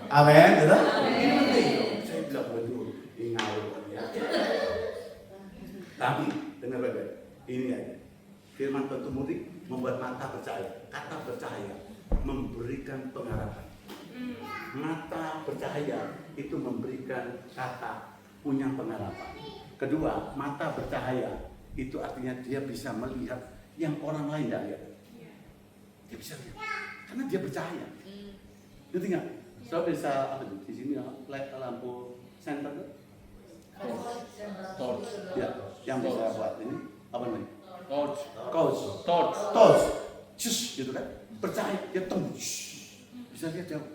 Amin, gitu. Ini penting. Saya bilang betul, ini ngawur ya. Tapi dengar baik-baik. Ini aja. Firman Tuhan murid membuat mata percaya. Kata percaya memberikan pengharapan. Mata bercahaya itu memberikan kata punya pengharapan. Kedua, mata bercahaya itu artinya dia bisa melihat yang orang lain tidak lihat. Dia bisa lihat karena dia bercahaya. Ngerti nggak? Saya bisa apa di sini lampu senter tuh? Torch. Ya, yang bisa buat ini apa namanya? Torch. Cus, gitu kan? Percaya dia tembus. Bisa lihat jauh.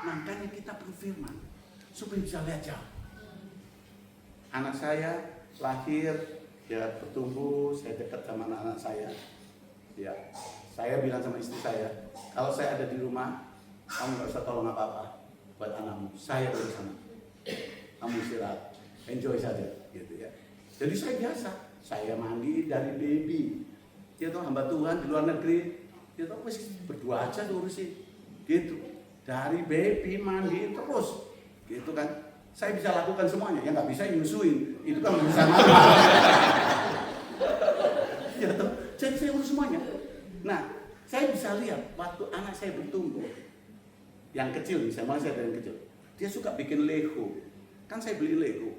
Makanya kita perlu firman supaya bisa lihat jauh. Anak saya lahir, dia bertumbuh, saya dekat sama anak-anak saya. Ya, saya bilang sama istri saya, kalau saya ada di rumah, kamu nggak usah tolong apa-apa buat anakmu. Saya ada di sana. Kamu istirahat, enjoy saja, gitu ya. Jadi saya biasa, saya mandi dari baby. Dia tuh hamba Tuhan di luar negeri, dia tuh masih berdua aja diurusin, gitu. Dari baby mandi terus, gitu kan. Saya bisa lakukan semuanya, yang nggak bisa nyusuin, itu kan bisa mama. Ya toh, jadi saya urus semuanya. Nah, saya bisa lihat waktu anak saya bertumbuh, yang kecil, misalnya saya dari yang kecil, dia suka bikin Lego. Kan saya beli Lego,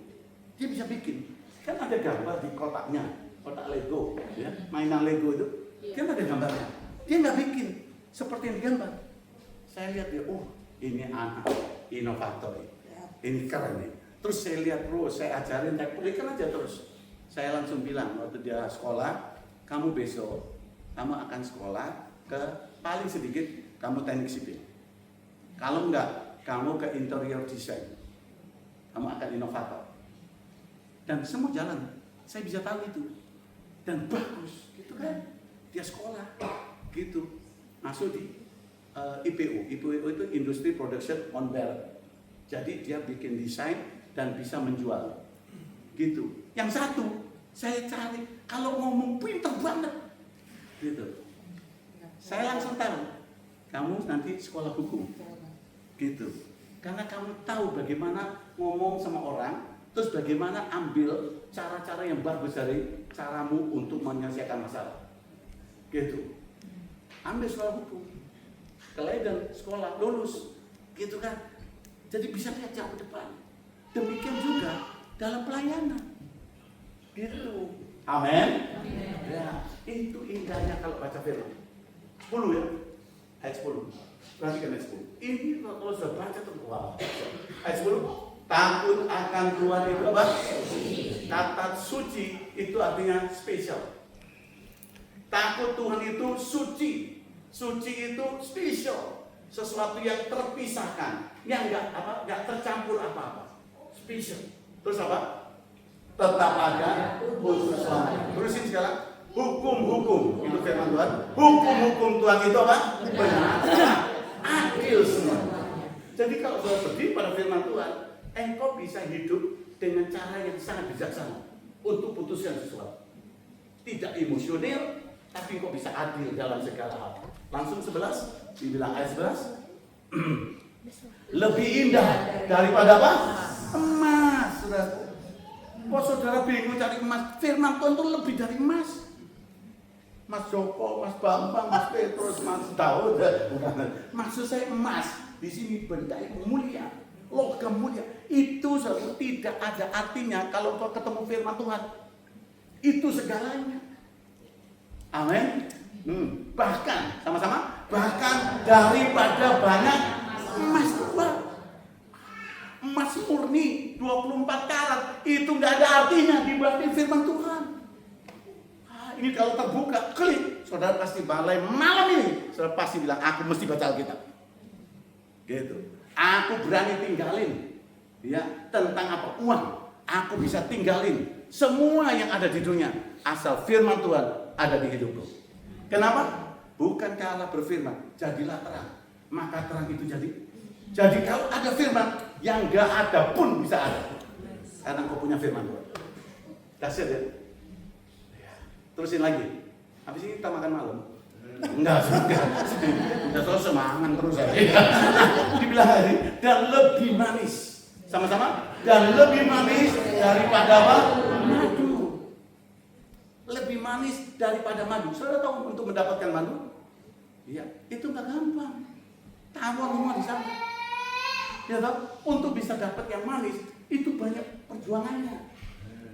dia bisa bikin. Kan ada gambar di kotaknya, kotak Lego, ya, mainan Lego itu, kan ada gambarnya. Dia nggak bikin seperti yang digambar. Saya lihat dia, oh ini anak inovator, ini keren nih. Terus saya lihat terus, saya ajarin teknik kan aja terus. Saya langsung bilang waktu dia sekolah, kamu besok kamu akan sekolah ke paling sedikit kamu teknik sipil. Kalau enggak, kamu ke interior design. Kamu akan inovator. Dan semua jalan, saya bisa tahu itu. Dan bagus, gitu kan? Dia sekolah, gitu. Masuk di IPU. IPU itu Industry Production on Barrel. Jadi dia bikin desain dan bisa menjual. Gitu. Yang satu, saya cari kalau ngomong pintar banget. Gitu. Saya langsung tahu, kamu nanti sekolah hukum. Gitu. Karena kamu tahu bagaimana ngomong sama orang, terus bagaimana ambil cara-cara yang bagus dari caramu untuk menyelesaikan masalah. Gitu. Ambil sekolah hukum. Keledan sekolah lulus. Gitu kan. Jadi bisa lihat jauh ke depan. Demikian juga dalam pelayanan. Gitu. Amin. Ya, itu indahnya kalau baca firman. 10 ya. Ayat 10. Perhatikan ayat 10. Ini kalau sudah baca tuh wow. Ayat 10. Takut akan Tuhan itu apa? Kata suci itu artinya spesial. Takut Tuhan itu suci. Suci itu spesial. Sesuatu yang terpisahkan, yang enggak tercampur apa-apa. Spesial. Terus apa? Tetap ada khusus. Terusin sekarang. Hukum-hukum itu firman Tuhan. Hukum-hukum Tuhan itu apa? Benar, adil semua. Jadi kalau sudah berdiri pada firman Tuhan, engkau bisa hidup dengan cara yang sangat bijaksana untuk putuskan sesuatu. Tidak emosional, tapi engkau bisa adil dalam segala hal. Langsung 11, dibilang ayat 11. Lebih indah daripada apa? Emas, saudara. Kok saudara bingung cari emas? Firman Tuhan itu lebih dari emas. Mas Joko, Mas Bambang, Mas Petrus, Mas Daud. Bukan. Maksud saya emas. Di sini benda yang mulia, logam mulia. Itu tidak ada artinya kalau kau ketemu firman Tuhan. Itu segalanya. Amin. Bahkan, sama-sama. Bahkan daripada banyak emas tua. Emas murni 24 karat. Itu nggak ada artinya dibanding firman Tuhan. Ini kalau terbuka, klik, saudara pasti balai malam ini, saudara pasti bilang, aku mesti baca Alkitab. Gitu. Aku berani tinggalin, ya, tentang apa? Uang. Aku bisa tinggalin semua yang ada di dunia, asal firman Tuhan ada di hidupku. Kenapa? Bukan Allah berfirman, jadilah terang, maka terang itu jadi. Jadi kalau ada firman, yang gak ada pun bisa ada. Karena kau punya firman Tuhan. Dahsyat ya? Terusin lagi. Habis ini kita makan malam. Enggak. Udah selesai makan terus aja. Dibilang hari dan lebih manis. Sama-sama. Dan lebih manis daripada apa? Madu. Lebih manis daripada madu. Saudara tahu untuk mendapatkan madu? Iya, itu nggak gampang. Tawar semua di sana. Ya tahu? Untuk bisa dapat yang manis itu banyak perjuangannya.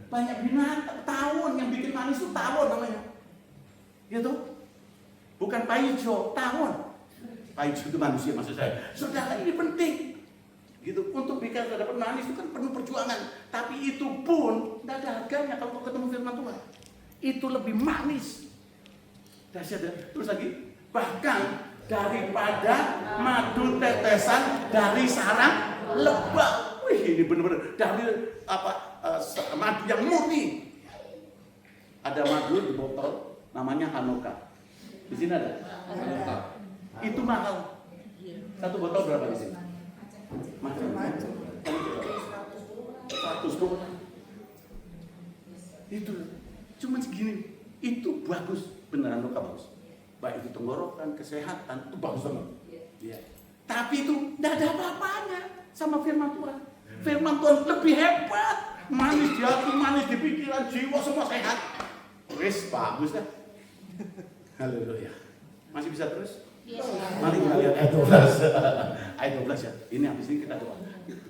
Banyak binatang, tawon yang bikin manis itu tawon namanya. Gitu? Bukan paijo, tawon. Paijo itu manusia maksud saya. Saudara ini penting. Gitu. Untuk bikin dapat manis itu kan penuh perjuangan. Tapi itu pun tidak ada harganya kalau ketemu firman Tuhan. Itu lebih manis. Dahsyat ya. Terus lagi, bahkan daripada madu tetesan dari sarang lebah. Wih, ini benar-benar dari apa? Madu yang murni. Ada madu di botol namanya Hanoka. Di sini ada Hanoka. Itu mahal. Satu botol berapa di sini? Macam-macam. 100 tuh. Itu cuma segini. Itu bagus, beneran Hanoka bagus. Baik itu tenggorokan, kesehatan, itu bagus banget. Ya. Tapi itu tidak ada apa-apanya sama firman Tuhan. Firman Tuhan lebih hebat. Manis di hati, manis di pikiran, jiwa semua sehat. Wes bagus dah. Haleluya. Masih bisa terus? Mari kita lihat ayat 12. Ayat 12 ya. Ini habis ini kita doa.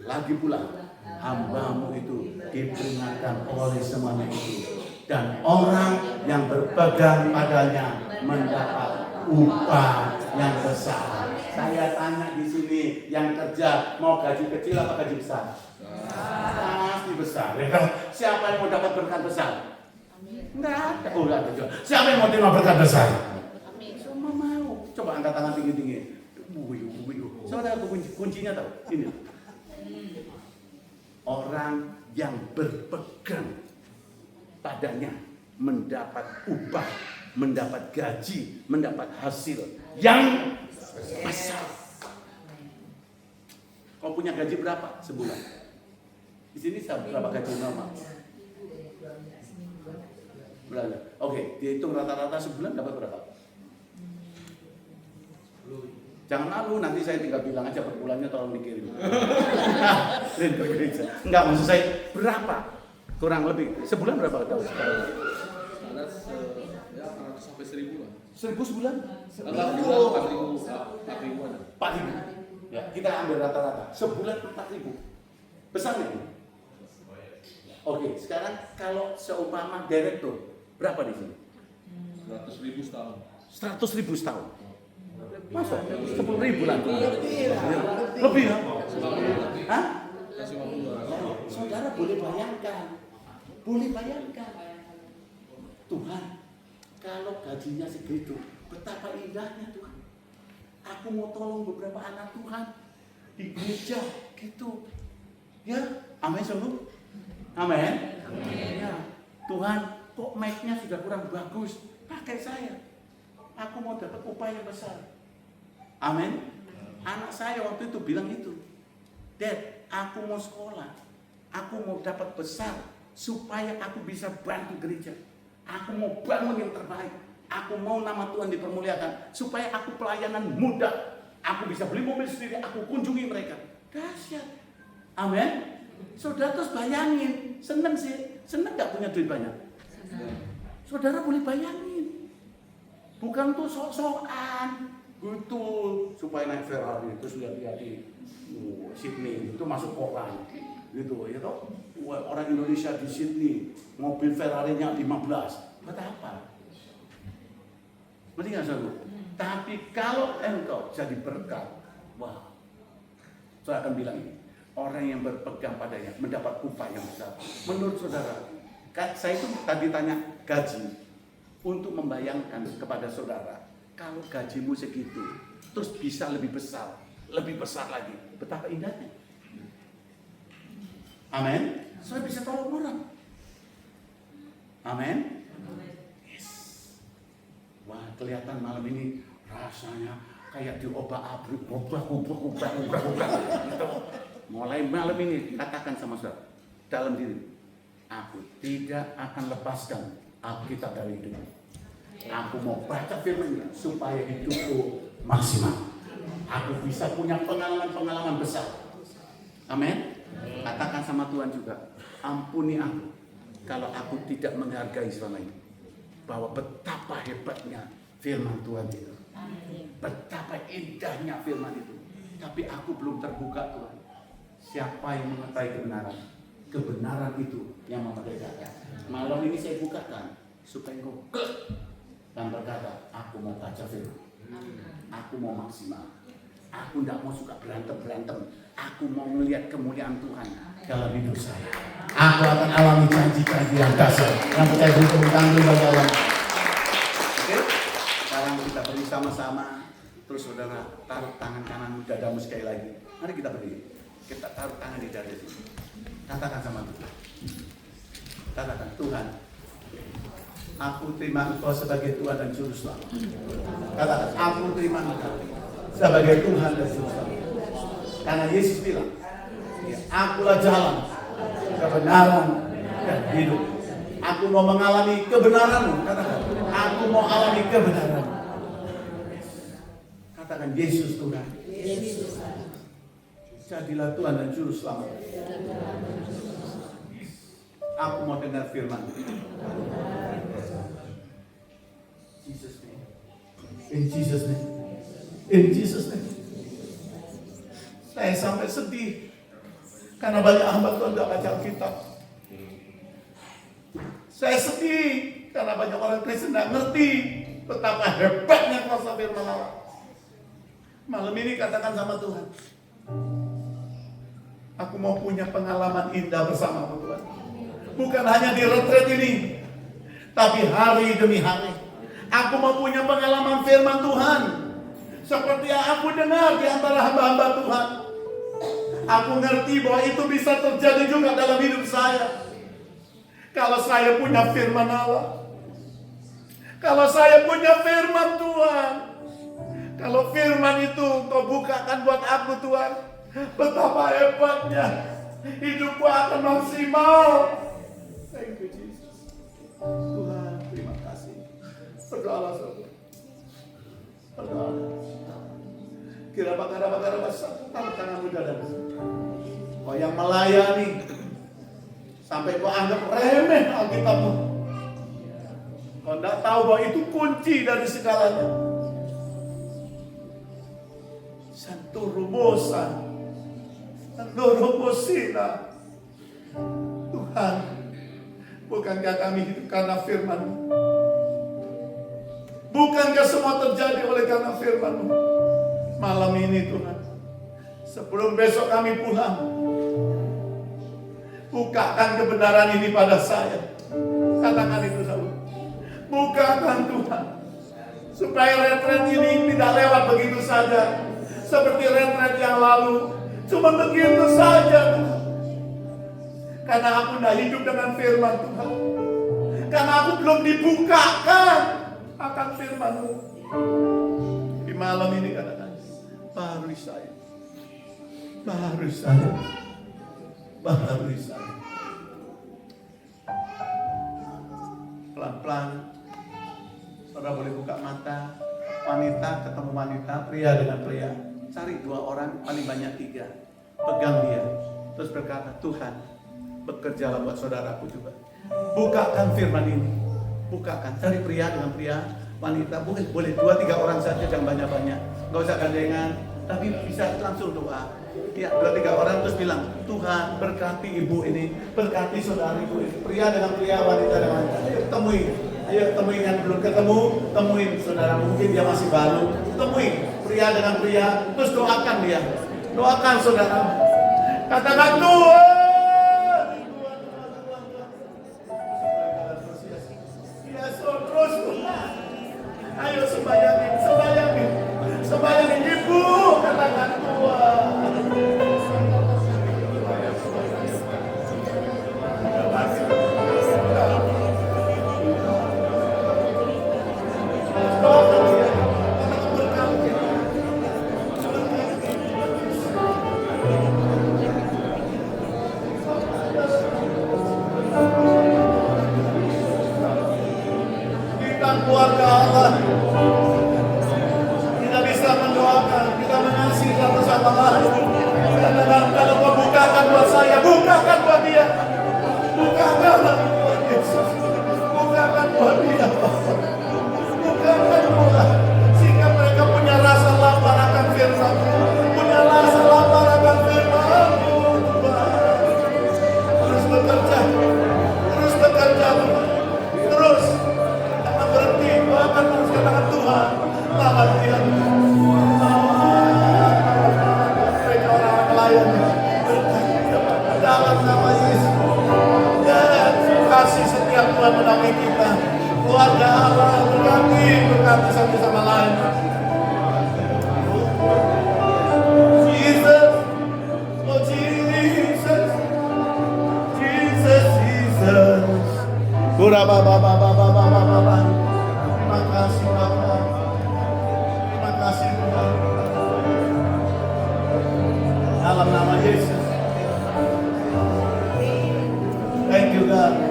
Lagi pula hamba-Mu itu diperingatkan oleh semuanya itu, dan orang yang berpegang padanya mendapat upah yang besar. Saya tanya di sini, yang kerja mau gaji kecil apa gaji besar? Pasti besar. Ya kan? Siapa yang mau dapat berkat besar? Enggak ada. Oh, enggak ada juga. Siapa yang mau terima berkat besar? Semua mau. Coba angkat tangan tinggi-tinggi. Saudara kuncinya tahu? Ini. Orang yang berpegang padanya mendapat upah, mendapat gaji, mendapat hasil yang besar. Kau punya gaji berapa sebulan? Di sini berapa gaji normal? Berapa? Oke, dihitung rata-rata sebulan dapat berapa? Jangan malu, nanti saya tinggal bilang aja per bulannya tolong dikirim. Enggak, maksud saya berapa? Kurang lebih sebulan berapa tahu? Ada ya 400 sampai 1000 lah. 1000 sebulan? Enggak, 4.000 ada. 4.000. Ya, kita ambil rata-rata. Sebulan 4.000. Besar ini. Oke, sekarang kalau seumpama direktur berapa di sini? 100.000 setahun. 100.000 setahun. Masa? 10.000 lah. Lebih ya? Hah? Saudara boleh bayangkan. Boleh bayangkan. Tuhan, kalau gajinya segitu, betapa indahnya Tuhan. Aku mau tolong beberapa anak Tuhan di gereja gitu. Ya, amin semua. Amin. Ya, Tuhan, kok mic-nya sudah kurang bagus? Pakai saya. Aku mau dapat upah yang besar. Amin. Anak saya waktu itu bilang itu. Dad, aku mau sekolah. Aku mau dapat besar supaya aku bisa bantu gereja. Aku mau bangun yang terbaik. Aku mau nama Tuhan dipermuliakan supaya aku pelayanan mudah. Aku bisa beli mobil sendiri, aku kunjungi mereka. Dahsyat. Amin. Saudara terus bayangin, seneng sih. Seneng gak punya duit banyak? Saudara boleh bayangin. Bukan tuh sok-sokan. Betul, supaya naik Ferrari, terus lihat-lihat di Sydney, itu masuk koran. Gitu, ya toh? Orang Indonesia di Sydney, mobil Ferrari-nya 15. Buat apa? Ngerti nggak saudara? Tapi kalau engkau jadi berkat, wah, saya akan bilang ini, orang yang berpegang padanya mendapat upah yang besar. Menurut saudara, saya itu tadi tanya gaji untuk membayangkan kepada saudara, kalau gajimu segitu, terus bisa lebih besar lagi, betapa indahnya. Amin. Saya bisa tolong orang. Amin. Wah, kelihatan malam ini rasanya kayak diobak-abrik, ubah. Gitu. Mulai malam ini katakan sama saudara dalam diri, aku tidak akan lepaskan Alkitab dari hidup. Aku mau baca firman-Nya supaya hidupku maksimal. Aku bisa punya pengalaman besar. Amin. Katakan sama Tuhan juga, ampuni aku kalau aku tidak menghargai selama ini. Bahwa betapa hebatnya firman Tuhan itu. Betapa indahnya firman itu. Tapi aku belum terbuka Tuhan. Siapa yang mengetahui kebenaran? Kebenaran itu yang memerdekakan. Malam ini saya bukakan supaya engkau dan berkata, aku mau baca firman. Aku mau maksimal. Aku tidak mau suka berantem. Aku mau melihat kemuliaan Tuhan dalam hidup saya. Aku akan alami janji-janji yang dasar. Yang percaya diri tentang bagi Allah. Oke? Sekarang kita beri sama-sama. Terus saudara taruh tangan kanan dadamu sekali lagi. Mari kita berdiri. Kita taruh tangan di dada sini. Katakan sama Tuhan. Katakan, Tuhan, aku terima Engkau sebagai Tuhan dan Juru Selamat. Katakan, aku terima Engkau sebagai Tuhan dan Juru Selamat. Karena Yesus bilang, akulah jalan, kebenaran, dan hidup. Aku mau mengalami kebenaran-Mu. Katakan, aku mau alami kebenaran. Katakan, Yesus Tuhan. Jadilah Tuhan dan Juru Selamat. Aku mau dengar firman. Jesus name. In Jesus name. In Jesus name. Saya sampai sedih karena banyak hamba Tuhan gak baca Alkitab. Saya sedih karena banyak orang Kristen gak ngerti betapa hebatnya kuasa firman Allah. Malam ini katakan sama Tuhan, aku mau punya pengalaman indah bersama Tuhan. Bukan hanya di retret ini, tapi hari demi hari. Aku mau punya pengalaman firman Tuhan seperti yang aku dengar di antara hamba-hamba Tuhan. Aku ngerti bahwa itu bisa terjadi juga dalam hidup saya. Kalau saya punya firman Allah. Kalau saya punya firman Tuhan. Kalau firman itu Kau bukakan buat aku Tuhan. Betapa hebatnya. Hidupku akan maksimal. Thank you Jesus. Tuhan, terima kasih. Berdoalah saudara. Berdoa. Kira bakar besar. Taruh tanganmu dadamu. Kau yang melayani sampai kau anggap remeh Alkitabmu. Kau tidak tahu bahwa itu kunci dari segalanya. Santurumusan, Santurumosina. Tuhan, bukankah kami hidup karena firman-Mu? Bukankah semua terjadi oleh karena firman-Mu? Malam ini Tuhan, sebelum besok kami pulang, bukakan kebenaran ini pada saya. Katakan itu dulu. Bukakan Tuhan, supaya retret ini tidak lewat begitu saja, seperti retret yang lalu. Cuma begitu saja Tuhan. Karena aku tidak hidup dengan firman Tuhan. Karena aku belum dibukakan akan firman-Mu. Di malam ini katakan, baru saya. Pelan-pelan, saudara boleh buka mata. Wanita ketemu wanita, pria dengan pria. Cari 2 orang, paling banyak 3. Pegang dia, terus berkata, Tuhan, bekerjalah buat saudaraku juga. Bukakan firman ini. Bukakan, cari pria dengan pria, wanita, boleh 2-3 orang saja, jangan banyak-banyak, nggak usah gandengan, tapi bisa langsung doa. Ya, 2-3 orang terus bilang, Tuhan berkati ibu ini, berkati saudariku ini, pria dengan pria, wanita dengan wanita. Ayo temuin yang belum ketemu, temuin saudara, mungkin dia masih baru, temuin pria dengan pria, terus doakan dia, doakan saudara, katakan Tuhan. Terus ayo sembayangin ibu, katakan Tuhan. Kita keluarga Allah, kita bisa mendoakan, kita mengasihi satu sama lain. Kalau kau bukakan buat saya, bukakan buat dia, bukakan buat Yesus, bukakan buat dia, bukakan buat, sehingga mereka punya rasa lapar akan firman, punya rasa lapar akan firman. Terus bekerja, terus jangan berhenti, bahkan terus katakan Tuhan, lawan dia. Mereka orang lain dalam nama Yesus. Dan kasih setiap Tuhan menaungi kita. Keluarga Allah berkati satu sama lain. Jesus, oh Jesus, Jesus. Terima kasih Bapak. Terima kasih Tuhan. Dalam nama Yesus. Thank you God.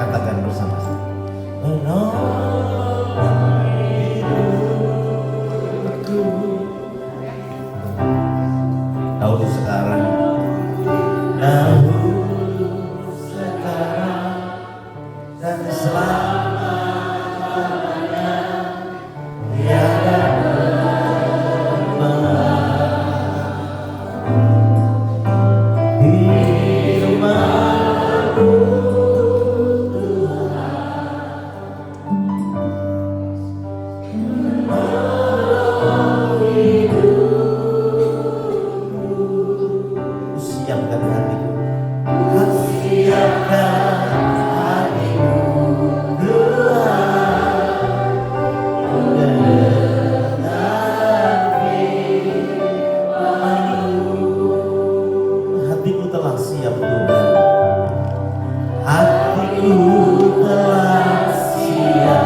Katakan bersama-sama. Dahulu sekarang dan selamanya tiada siapkan hatiku, siapkan hatiku, hatiku telah siap Tuhan, hatiku telah siap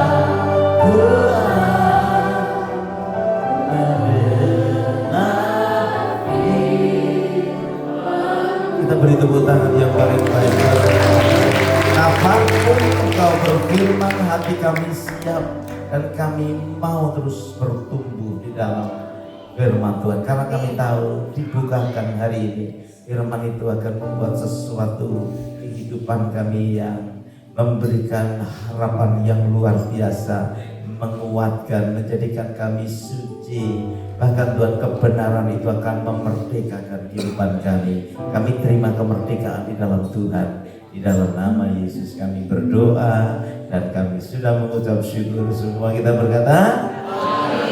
Tuhan, Kita beri tepuk tangan yang paling baik. Apapun Engkau berfirman, hati kami siap dan kami mau terus bertumbuh di dalam firman Tuhan. Karena kami tahu dibukakan hari ini firman itu akan membuat sesuatu kehidupan kami yang memberikan harapan yang luar biasa, menguatkan, menjadikan kami suci. Bahkan Tuhan, kebenaran itu akan memerdekakan kehidupan kami. Kami terima kemerdekaan di dalam Tuhan. Di dalam nama Yesus kami berdoa dan kami sudah mengucap syukur. Semua kita berkata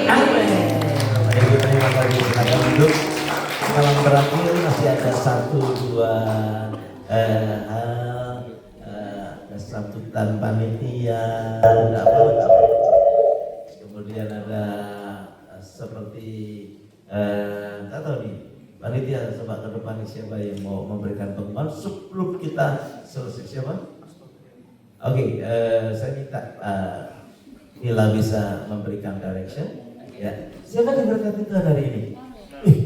amin. Bapak Ibu, terima kasih. Silakan duduk. Malam berakhir masih ada 1-2 hal, sambutan panitia, ada apa? Kemudian ada seperti nggak tahu nih, panitia coba ke depan siapa yang mau memberikan pengumuman sebelum kita selesai. Siapa? Oke, saya minta Mila bisa memberikan direction. Ya, siapa diberkati Tuhan hari ini?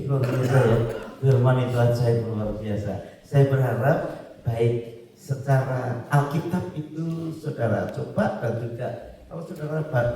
Luar biasa ya, firman itu ajaib, luar biasa. Saya berharap baik secara Alkitab itu saudara coba dan juga kalau saudara